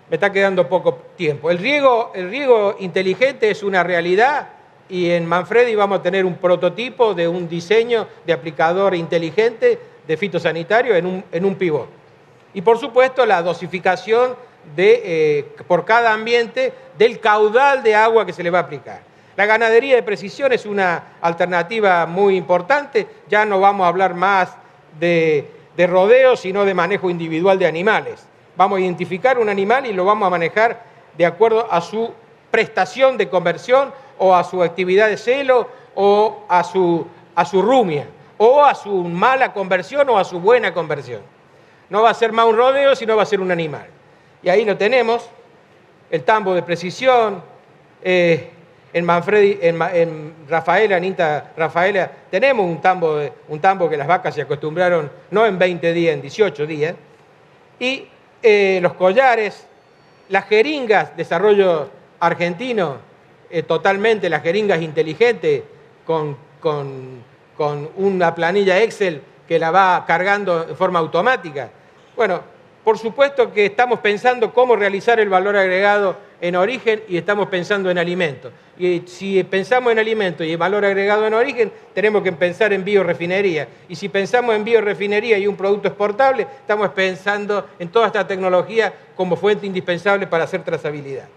Me está quedando poco tiempo. El riego inteligente es una realidad y en Manfredi vamos a tener un prototipo de un diseño de aplicador inteligente de fitosanitario en un pivot. Y por supuesto la dosificación por cada ambiente del caudal de agua que se le va a aplicar. La ganadería de precisión es una alternativa muy importante. Ya no vamos a hablar más de rodeo, sino de manejo individual de animales. Vamos a identificar un animal y lo vamos a manejar de acuerdo a su prestación de conversión o a su actividad de celo o a su rumia o a su mala conversión o a su buena conversión. No va a ser más un rodeo, sino va a ser un animal. Y ahí lo tenemos, el tambo de precisión. En Manfredi, en Rafaela, en INTA Rafaela, tenemos un tambo que las vacas se acostumbraron, no en 20 días, en 18 días. Y los collares, las jeringas, desarrollo argentino, totalmente las jeringas inteligentes con una planilla Excel que la va cargando de forma automática. Bueno, por supuesto que estamos pensando cómo realizar el valor agregado en origen y estamos pensando en alimentos. Y si pensamos en alimentos y en valor agregado en origen, tenemos que pensar en biorefinería. Y si pensamos en biorefinería y un producto exportable, estamos pensando en toda esta tecnología como fuente indispensable para hacer trazabilidad.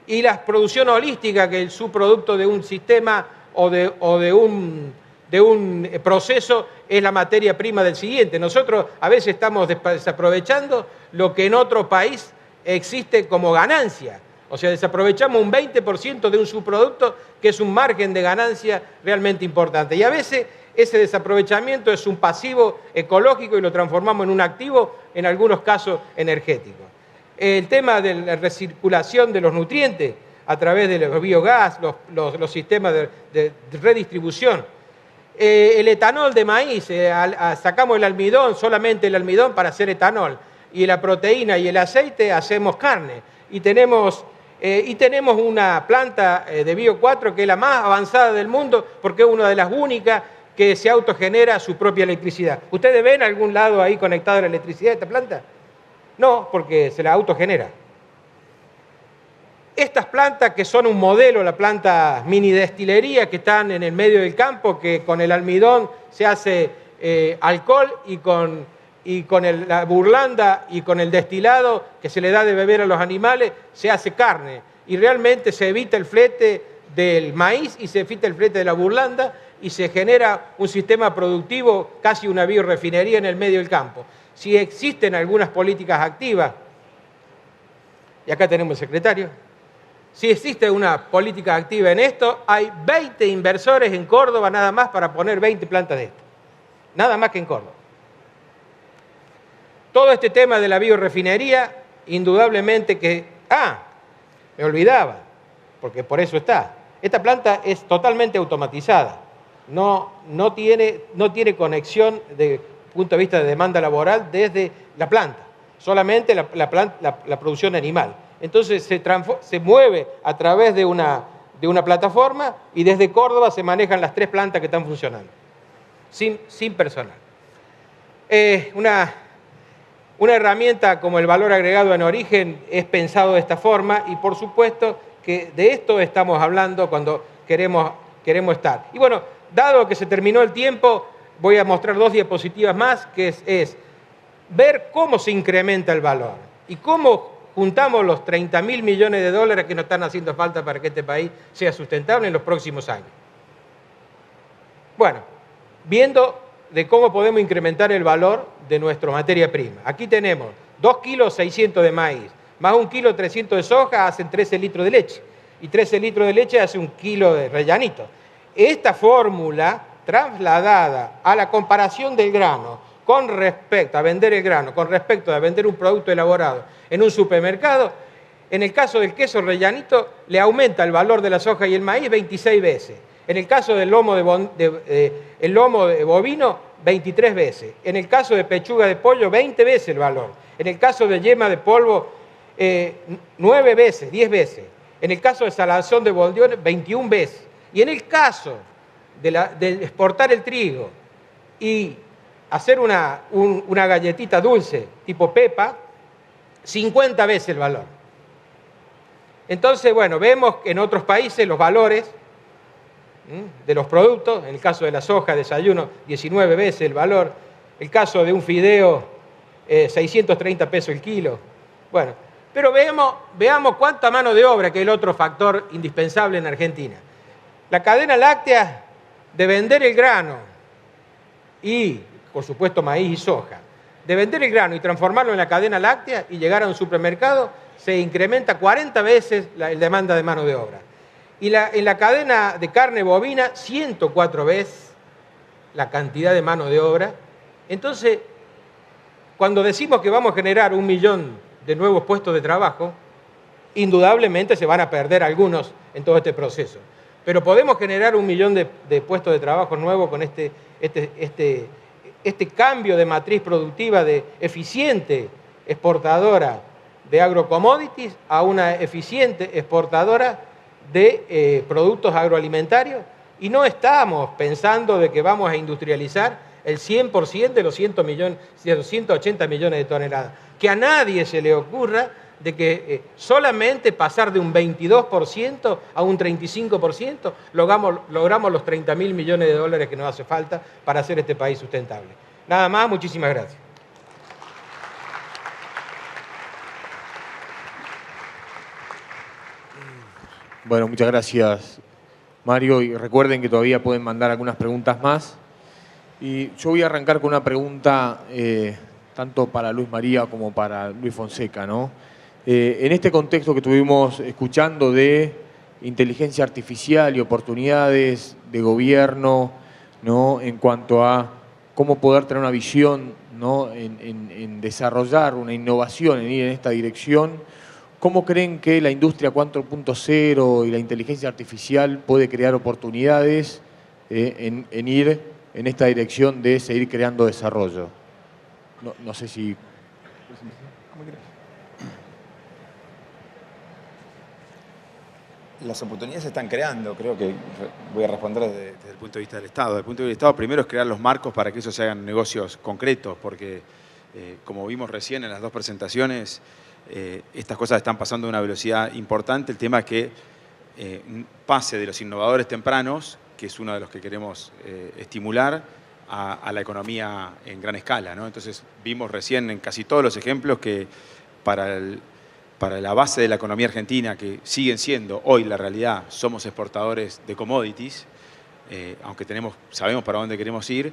Y la producción holística, que es el subproducto de un sistema o de un proceso, es la materia prima del siguiente. Nosotros a veces estamos desaprovechando lo que en otro país existe como ganancia. O sea, desaprovechamos un 20% de un subproducto que es un margen de ganancia realmente importante. Y a veces ese desaprovechamiento es un pasivo ecológico y lo transformamos en un activo, en algunos casos energético. El tema de la recirculación de los nutrientes a través de los biogás, los sistemas de redistribución. El etanol de maíz, sacamos el almidón, solamente el almidón para hacer etanol. Y la proteína y el aceite hacemos carne. Y tenemos una planta de Bio 4 que es la más avanzada del mundo porque es una de las únicas que se autogenera su propia electricidad. ¿Ustedes ven algún lado ahí conectado a la electricidad de esta planta? No, porque se la autogenera. Estas plantas que son un modelo, la planta mini destilería que están en el medio del campo, que con el almidón se hace alcohol y con la burlanda y con el destilado que se le da de beber a los animales se hace carne. Y realmente se evita el flete del maíz y se evita el flete de la burlanda y se genera un sistema productivo, casi una biorefinería en el medio del campo. Si existen algunas políticas activas, y acá tenemos el secretario, si existe una política activa en esto, hay 20 inversores en Córdoba nada más para poner 20 plantas de esto. Nada más que en Córdoba. Todo este tema de la biorefinería, indudablemente que... me olvidaba, porque por eso está. Esta planta es totalmente automatizada. No tiene conexión desde el punto de vista de demanda laboral desde la planta. Solamente la producción animal. Entonces se mueve a través de una plataforma y desde Córdoba se manejan las 3 plantas que están funcionando, sin personal. Una herramienta como el valor agregado en origen es pensado de esta forma y por supuesto que de esto estamos hablando cuando queremos estar. Y bueno, dado que se terminó el tiempo, voy a mostrar 2 diapositivas más, que es ver cómo se incrementa el valor y cómo juntamos los 30.000 millones de dólares que nos están haciendo falta para que este país sea sustentable en los próximos años. Bueno, viendo de cómo podemos incrementar el valor de nuestra materia prima. Aquí tenemos 2 kilos 600 de maíz, más 1 kilo 300 de soja, hacen 13 litros de leche. Y 13 litros de leche hace 1 kilo de rellanito. Esta fórmula, trasladada a la comparación del grano con respecto a vender el grano, con respecto a vender un producto elaborado en un supermercado, en el caso del queso rellanito, le aumenta el valor de la soja y el maíz 26 veces. En el caso del lomo de bovino, 23 veces. En el caso de pechuga de pollo, 20 veces el valor. En el caso de yema de polvo, 9 veces, 10 veces. En el caso de salazón de boldiones, 21 veces. Y en el caso de exportar el trigo y hacer una galletita dulce tipo pepa, 50 veces el valor. Entonces, bueno, vemos que en otros países los valores de los productos, en el caso de la soja, desayuno, 19 veces el valor, el caso de un fideo, 630 pesos el kilo. Bueno, pero veamos cuánta mano de obra, que es el otro factor indispensable en Argentina. La cadena láctea de vender el grano y, por supuesto, maíz y soja, de vender el grano y transformarlo en la cadena láctea y llegar a un supermercado, se incrementa 40 veces la demanda de mano de obra. Y en la cadena de carne bovina, 104 veces la cantidad de mano de obra. Entonces, cuando decimos que vamos a generar 1 millón de nuevos puestos de trabajo, indudablemente se van a perder algunos en todo este proceso. Pero podemos generar 1 millón de puestos de trabajo nuevos con este cambio de matriz productiva de eficiente exportadora de agrocommodities a una eficiente exportadora de productos agroalimentarios, y no estamos pensando de que vamos a industrializar el 100% de los 180 millones de toneladas. Que a nadie se le ocurra de que solamente pasar de un 22% a un 35% logramos los 30.000 millones de dólares que nos hace falta para hacer este país sustentable. Nada más, muchísimas gracias. Bueno, muchas gracias, Mario. Y recuerden que todavía pueden mandar algunas preguntas más. Y yo voy a arrancar con una pregunta tanto para Luis María como para Luis Fonseca, ¿no? En este contexto que estuvimos escuchando de inteligencia artificial y oportunidades de gobierno, ¿no?, en cuanto a cómo poder tener una visión, ¿no?, en desarrollar una innovación, en ir en esta dirección, ¿cómo creen que la industria 4.0 y la inteligencia artificial puede crear oportunidades en ir en esta dirección de seguir creando desarrollo? No sé si... Las oportunidades se están creando, creo que voy a responder desde el punto de vista del Estado. Desde el punto de vista del Estado, primero es crear los marcos para que eso se hagan negocios concretos, porque como vimos recién en las 2 presentaciones, estas cosas están pasando a una velocidad importante. El tema es que pase de los innovadores tempranos, que es uno de los que queremos estimular, a la economía en gran escala, ¿no? Entonces vimos recién en casi todos los ejemplos que para para la base de la economía argentina, que siguen siendo hoy la realidad, somos exportadores de commodities, aunque sabemos para dónde queremos ir,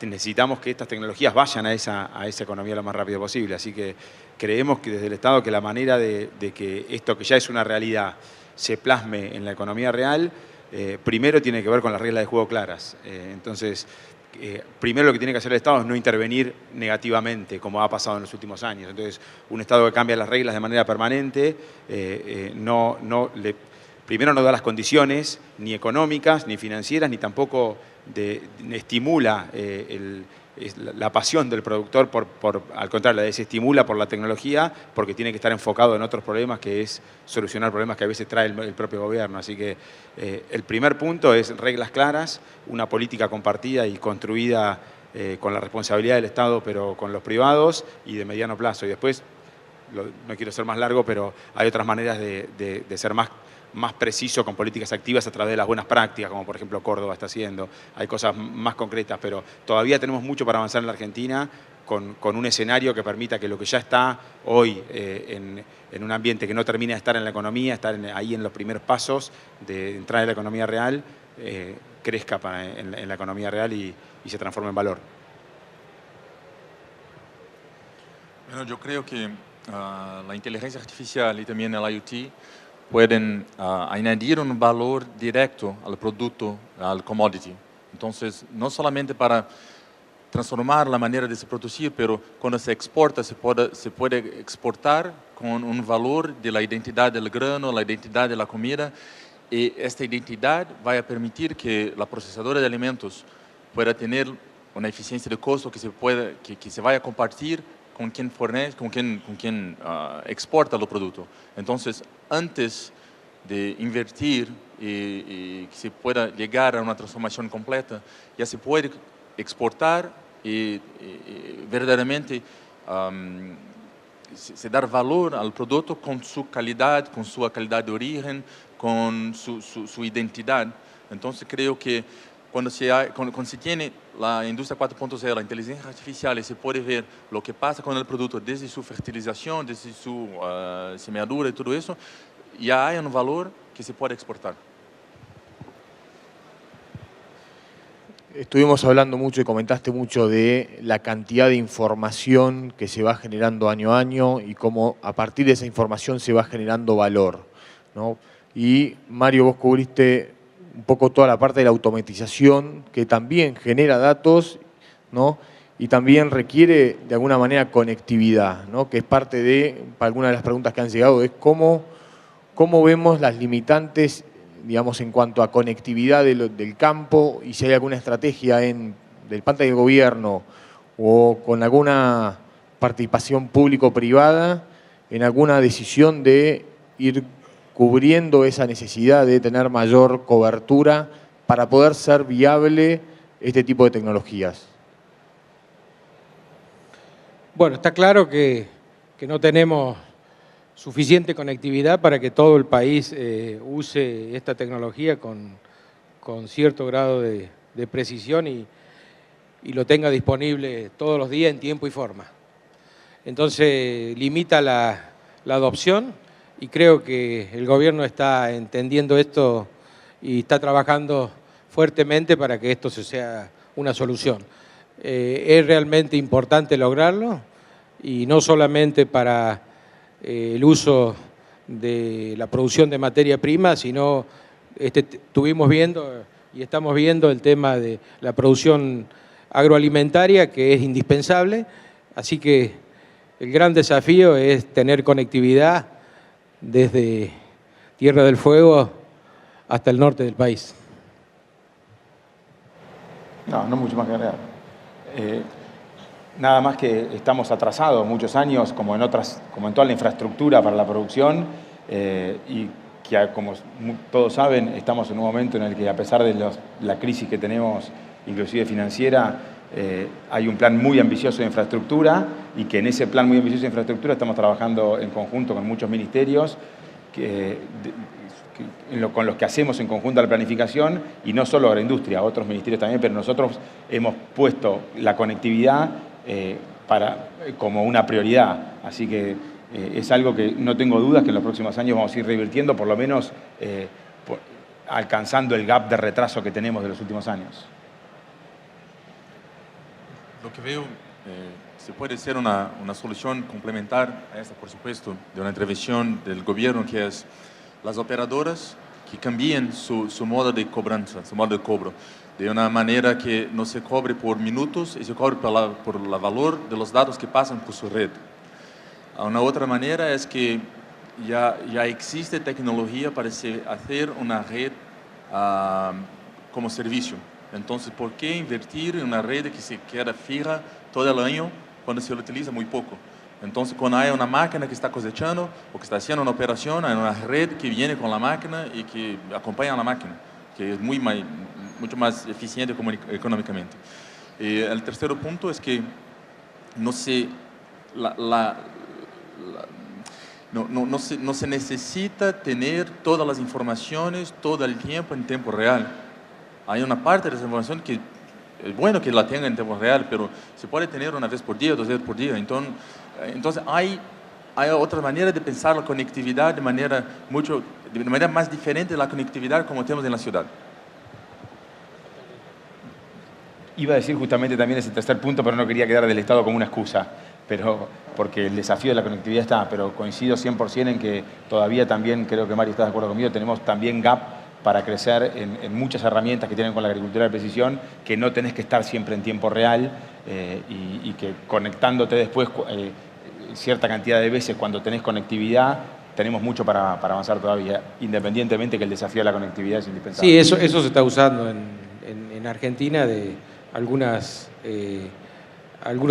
necesitamos que estas tecnologías vayan a esa economía lo más rápido posible. Así que creemos que desde el Estado que la manera de que esto que ya es una realidad se plasme en la economía real, primero tiene que ver con las reglas de juego claras. Entonces, primero lo que tiene que hacer el Estado es no intervenir negativamente, como ha pasado en los últimos años. Entonces, un Estado que cambia las reglas de manera permanente, primero no da las condiciones ni económicas, ni financieras, ni tampoco estimula la pasión del productor, al contrario, la desestimula por la tecnología, porque tiene que estar enfocado en otros problemas, que es solucionar problemas que a veces trae el propio gobierno. Así que el primer punto es reglas claras, una política compartida y construida con la responsabilidad del Estado, pero con los privados y de mediano plazo. Y después, no quiero ser más largo, pero hay otras maneras de ser más preciso con políticas activas a través de las buenas prácticas, como por ejemplo Córdoba está haciendo. Hay cosas más concretas, pero todavía tenemos mucho para avanzar en la Argentina con un escenario que permita que lo que ya está hoy en un ambiente que no termina de estar en la economía, estar ahí en los primeros pasos de entrar en la economía real, crezca en la economía real y se transforme en valor. Bueno, yo creo que la inteligencia artificial y también el IoT pueden añadir un valor directo al producto, al commodity. Entonces, no solamente para transformar la manera de se producir, pero cuando se exporta, se puede exportar con un valor de la identidad del grano, la identidad de la comida, y esta identidad va a permitir que la procesadora de alimentos pueda tener una eficiencia de costo que se vaya a compartir con quien fornece, con quien exporta el producto. Entonces, antes de invertir y que se pueda llegar a una transformación completa, ya se puede exportar y verdaderamente se dar valor al producto con su calidad de origen, con su identidad. Entonces, creo que cuando se tiene la industria 4.0, la inteligencia artificial, y se puede ver lo que pasa con el producto desde su fertilización, desde su semeadura y todo eso, ya hay un valor que se puede exportar. Estuvimos hablando mucho y comentaste mucho de la cantidad de información que se va generando año a año y cómo a partir de esa información se va generando valor, ¿no? Y Mario, vos cubriste un poco toda la parte de la automatización que también genera datos, ¿no? Y también requiere de alguna manera conectividad, ¿no? Que es parte de, para algunas de las preguntas que han llegado, es cómo vemos las limitantes, digamos, en cuanto a conectividad del campo y si hay alguna estrategia del parte del gobierno o con alguna participación público-privada en alguna decisión de ir cubriendo esa necesidad de tener mayor cobertura para poder ser viable este tipo de tecnologías. Bueno, está claro que no tenemos suficiente conectividad para que todo el país use esta tecnología con cierto grado de precisión y lo tenga disponible todos los días en tiempo y forma. Entonces, limita la adopción y creo que el gobierno está entendiendo esto y está trabajando fuertemente para que esto sea una solución. Es realmente importante lograrlo y no solamente para el uso de la producción de materia prima, sino estuvimos viendo y estamos viendo el tema de la producción agroalimentaria, que es indispensable. Así que el gran desafío es tener conectividad desde Tierra del Fuego hasta el norte del país. No mucho más que agregar. Nada más que estamos atrasados muchos años, como en toda la infraestructura para la producción, y que, como todos saben, estamos en un momento en el que, a pesar de la crisis que tenemos, inclusive financiera, hay un plan muy ambicioso de infraestructura y que en ese plan muy ambicioso de infraestructura estamos trabajando en conjunto con muchos ministerios con los que hacemos en conjunto la planificación, y no solo agroindustria, otros ministerios también, pero nosotros hemos puesto la conectividad como una prioridad. Así que es algo que no tengo dudas que en los próximos años vamos a ir revirtiendo, por lo menos alcanzando el gap de retraso que tenemos de los últimos años. Lo que veo, se puede ser una solución complementar a esta, por supuesto, de una intervención del gobierno, que es las operadoras que cambien su modo de cobranza, su modo de cobro, de una manera que no se cobre por minutos y se cobre por el valor de los datos que pasan por su red. Una otra manera es que ya existe tecnología para hacer una red como servicio. Entonces, ¿por qué invertir en una red que se queda fija todo el año cuando se lo utiliza muy poco? Entonces, cuando hay una máquina que está cosechando o que está haciendo una operación, hay una red que viene con la máquina y que acompaña a la máquina, que es mucho más eficiente económicamente. El tercer punto es que no se necesita tener todas las informaciones todo el tiempo en tiempo real. Hay una parte de esa información que es bueno que la tenga en tiempo real, pero se puede tener una vez por día, 2 veces por día. Entonces hay otra manera de pensar la conectividad de manera más diferente de la conectividad como tenemos en la ciudad. Iba a decir justamente también ese tercer punto, pero no quería quedar del Estado como una excusa, porque el desafío de la conectividad está, pero coincido 100% en que todavía también, creo que Mario está de acuerdo conmigo, tenemos también gap para crecer en muchas herramientas que tienen con la agricultura de precisión, que no tenés que estar siempre en tiempo real y que conectándote después cierta cantidad de veces cuando tenés conectividad, tenemos mucho para avanzar todavía, independientemente que el desafío de la conectividad es indispensable. Sí, eso se está usando en Argentina de algunos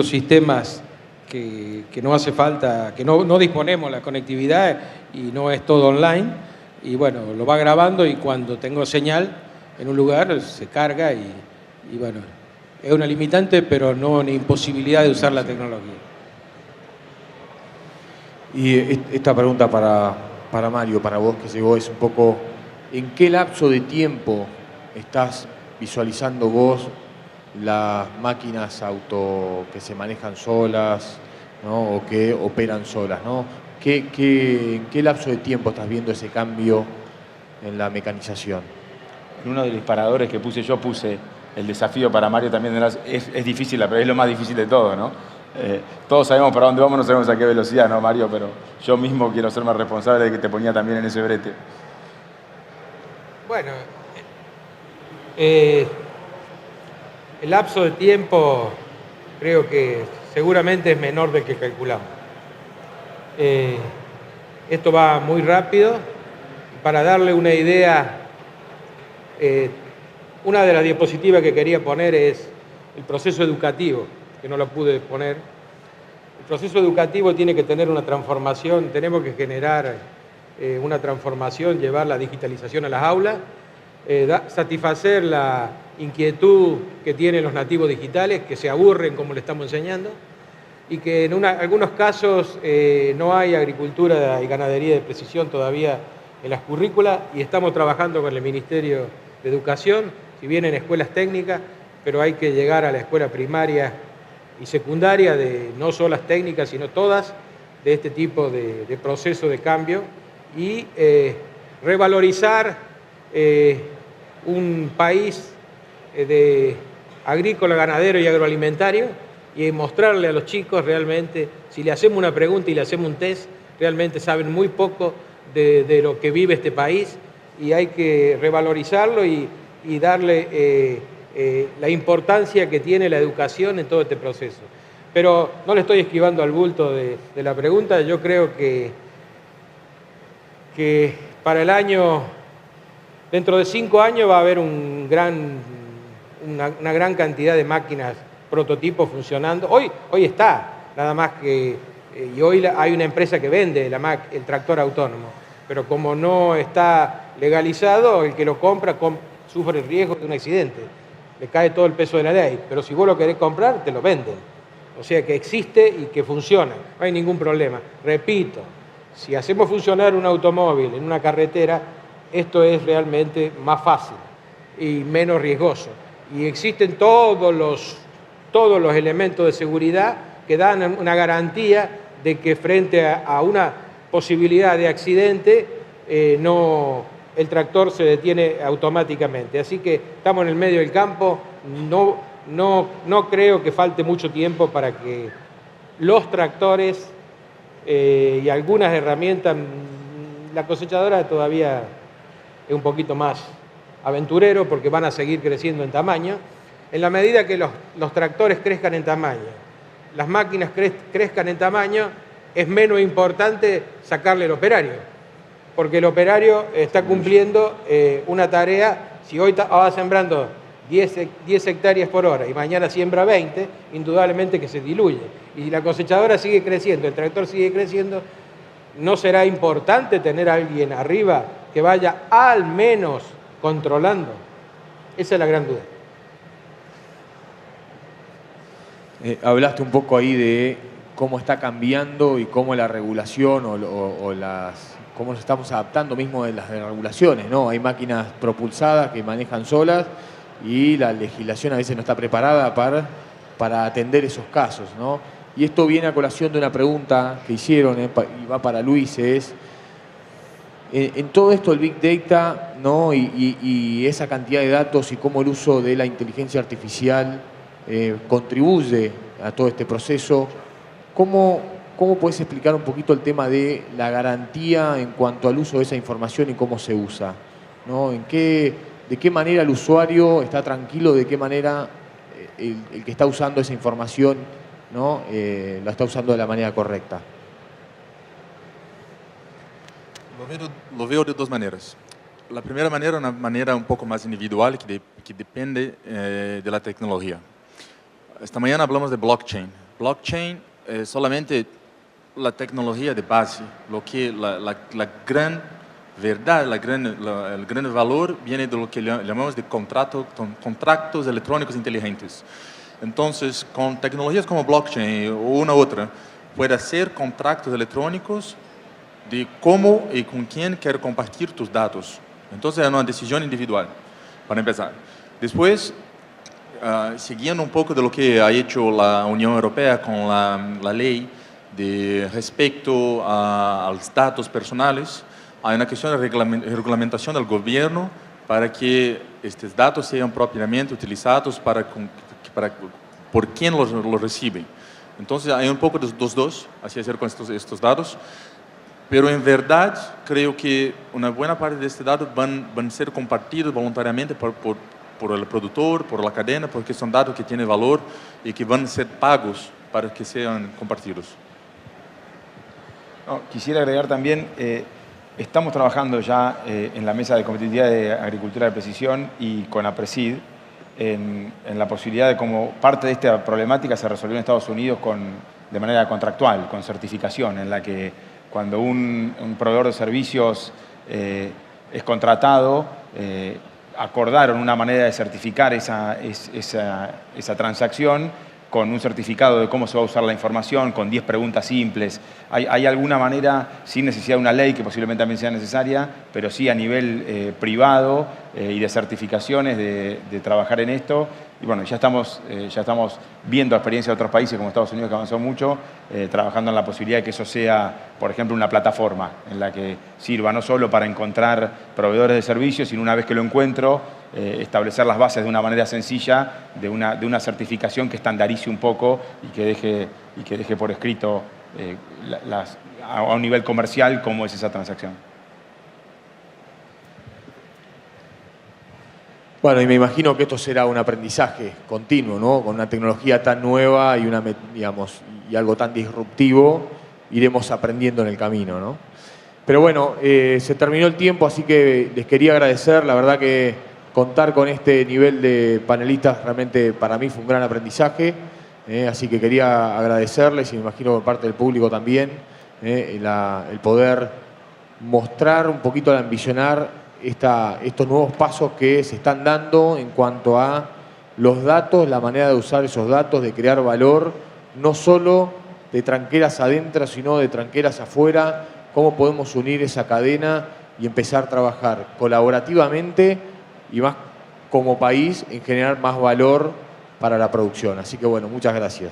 sistemas que no hace falta, que no disponemos la conectividad y no es todo online. Y bueno, lo va grabando y cuando tengo señal en un lugar se carga y bueno, es una limitante, pero no una imposibilidad de usar la tecnología. Y esta pregunta para Mario, para vos que llegó, es un poco, ¿en qué lapso de tiempo estás visualizando vos las máquinas que se manejan solas, ¿no? O que operan solas, ¿no? ¿En qué lapso de tiempo estás viendo ese cambio en la mecanización? En uno de los disparadores que puse el desafío para Mario también. Es difícil, pero es lo más difícil de todo, ¿no? Todos sabemos para dónde vamos, no sabemos a qué velocidad, ¿no, Mario? Pero yo mismo quiero ser más responsable de que te ponía también en ese brete. Bueno, el lapso de tiempo creo que seguramente es menor del que calculamos. Esto va muy rápido. Para darle una idea, una de las diapositivas que quería poner es el proceso educativo, que no lo pude poner. El proceso educativo tiene que tener una transformación, tenemos que generar una transformación, llevar la digitalización a las aulas, satisfacer la inquietud que tienen los nativos digitales, que se aburren como le estamos enseñando, y que en algunos casos no hay agricultura y ganadería de precisión todavía en las currículas, y estamos trabajando con el Ministerio de Educación, si bien en escuelas técnicas, pero hay que llegar a la escuela primaria y secundaria, de no solo las técnicas, sino todas, de este tipo de proceso de cambio, y revalorizar un país de agrícola, ganadero y agroalimentario, y mostrarle a los chicos realmente, si le hacemos una pregunta y le hacemos un test, realmente saben muy poco de lo que vive este país, y hay que revalorizarlo y darle la importancia que tiene la educación en todo este proceso. Pero no le estoy esquivando al bulto de la pregunta. Yo creo que para el año, dentro de 5 años va a haber una gran cantidad de máquinas prototipos funcionando. Hoy está, nada más que, y hoy hay una empresa que vende el tractor autónomo, pero como no está legalizado, el que lo compra sufre el riesgo de un accidente, le cae todo el peso de la ley, pero si vos lo querés comprar, te lo venden. O sea que existe y que funciona, no hay ningún problema. Repito, si hacemos funcionar un automóvil en una carretera, esto es realmente más fácil y menos riesgoso. Y existen todos los elementos de seguridad que dan una garantía de que frente a una posibilidad de accidente, el tractor se detiene automáticamente. Así que estamos en el medio del campo, no creo que falte mucho tiempo para que los tractores y algunas herramientas, la cosechadora todavía es un poquito más aventurero porque van a seguir creciendo en tamaño. En la medida que los tractores crezcan en tamaño, las máquinas crezcan en tamaño, es menos importante sacarle el operario, porque el operario está cumpliendo una tarea. Si hoy va sembrando 10 hectáreas por hora y mañana siembra 20, indudablemente que se diluye. Y si la cosechadora sigue creciendo, el tractor sigue creciendo, ¿no será importante tener a alguien arriba que vaya al menos controlando? Esa es la gran duda. Hablaste un poco ahí de cómo está cambiando y cómo la regulación cómo nos estamos adaptando mismo de las regulaciones, ¿no? Hay máquinas propulsadas que manejan solas y la legislación a veces no está preparada para atender esos casos, ¿no? Y esto viene a colación de una pregunta que hicieron, y va para Luis, es en todo esto el Big Data, ¿no? y esa cantidad de datos y cómo el uso de la inteligencia artificial contribuye a todo este proceso. ¿Cómo puedes explicar un poquito el tema de la garantía en cuanto al uso de esa información y cómo se usa, ¿no? ¿De qué manera el usuario está tranquilo, de qué manera el que está usando esa información, ¿no? la está usando de la manera correcta? Lo veo de dos maneras. La primera manera es una manera un poco más individual que depende de la tecnología. Esta mañana hablamos de blockchain. Blockchain es solamente la tecnología de base, lo que la gran verdad, el gran valor viene de lo que llamamos de contratos electrónicos inteligentes. Entonces, con tecnologías como blockchain o una otra, puede hacer contratos electrónicos de cómo y con quién quiere compartir tus datos. Entonces, es una decisión individual, para empezar. Después, siguiendo un poco de lo que ha hecho la Unión Europea con la ley de respecto a los datos personales, hay una cuestión de regulamentación del gobierno para que estos datos sean propiamente utilizados por quien los recibe. Entonces, hay un poco de los dos, así hacer con estos datos, pero en verdad creo que una buena parte de estos datos van a ser compartidos voluntariamente por el productor, por la cadena, porque son datos que tienen valor y que van a ser pagos para que sean compartidos. Quisiera agregar también, estamos trabajando ya en la Mesa de Competitividad de Agricultura de Precisión y con APRESID en la posibilidad de, como parte de esta problemática se resolvió en Estados Unidos de manera contractual, con certificación, en la que cuando un proveedor de servicios es contratado, acordaron una manera de certificar esa transacción con un certificado de cómo se va a usar la información, con 10 preguntas simples. Hay alguna manera, sin necesidad de una ley, que posiblemente también sea necesaria, pero sí a nivel privado y de certificaciones de trabajar en esto. Y bueno, ya estamos viendo experiencias de otros países como Estados Unidos, que avanzó mucho, trabajando en la posibilidad de que eso sea, por ejemplo, una plataforma en la que sirva no solo para encontrar proveedores de servicios, sino una vez que lo encuentro, establecer las bases de una manera sencilla de una certificación que estandarice un poco y que deje por escrito a un nivel comercial cómo es esa transacción. Bueno, y me imagino que esto será un aprendizaje continuo, ¿no? Con una tecnología tan nueva y algo tan disruptivo, iremos aprendiendo en el camino, ¿no? Pero bueno, se terminó el tiempo, así que les quería agradecer. La verdad que contar con este nivel de panelistas realmente para mí fue un gran aprendizaje. Así que quería agradecerles y me imagino por parte del público también el poder mostrar un poquito, ambicionar estos nuevos pasos que se están dando en cuanto a los datos, la manera de usar esos datos, de crear valor, no solo de tranqueras adentro, sino de tranqueras afuera, cómo podemos unir esa cadena y empezar a trabajar colaborativamente y más como país en generar más valor para la producción. Así que bueno, muchas gracias.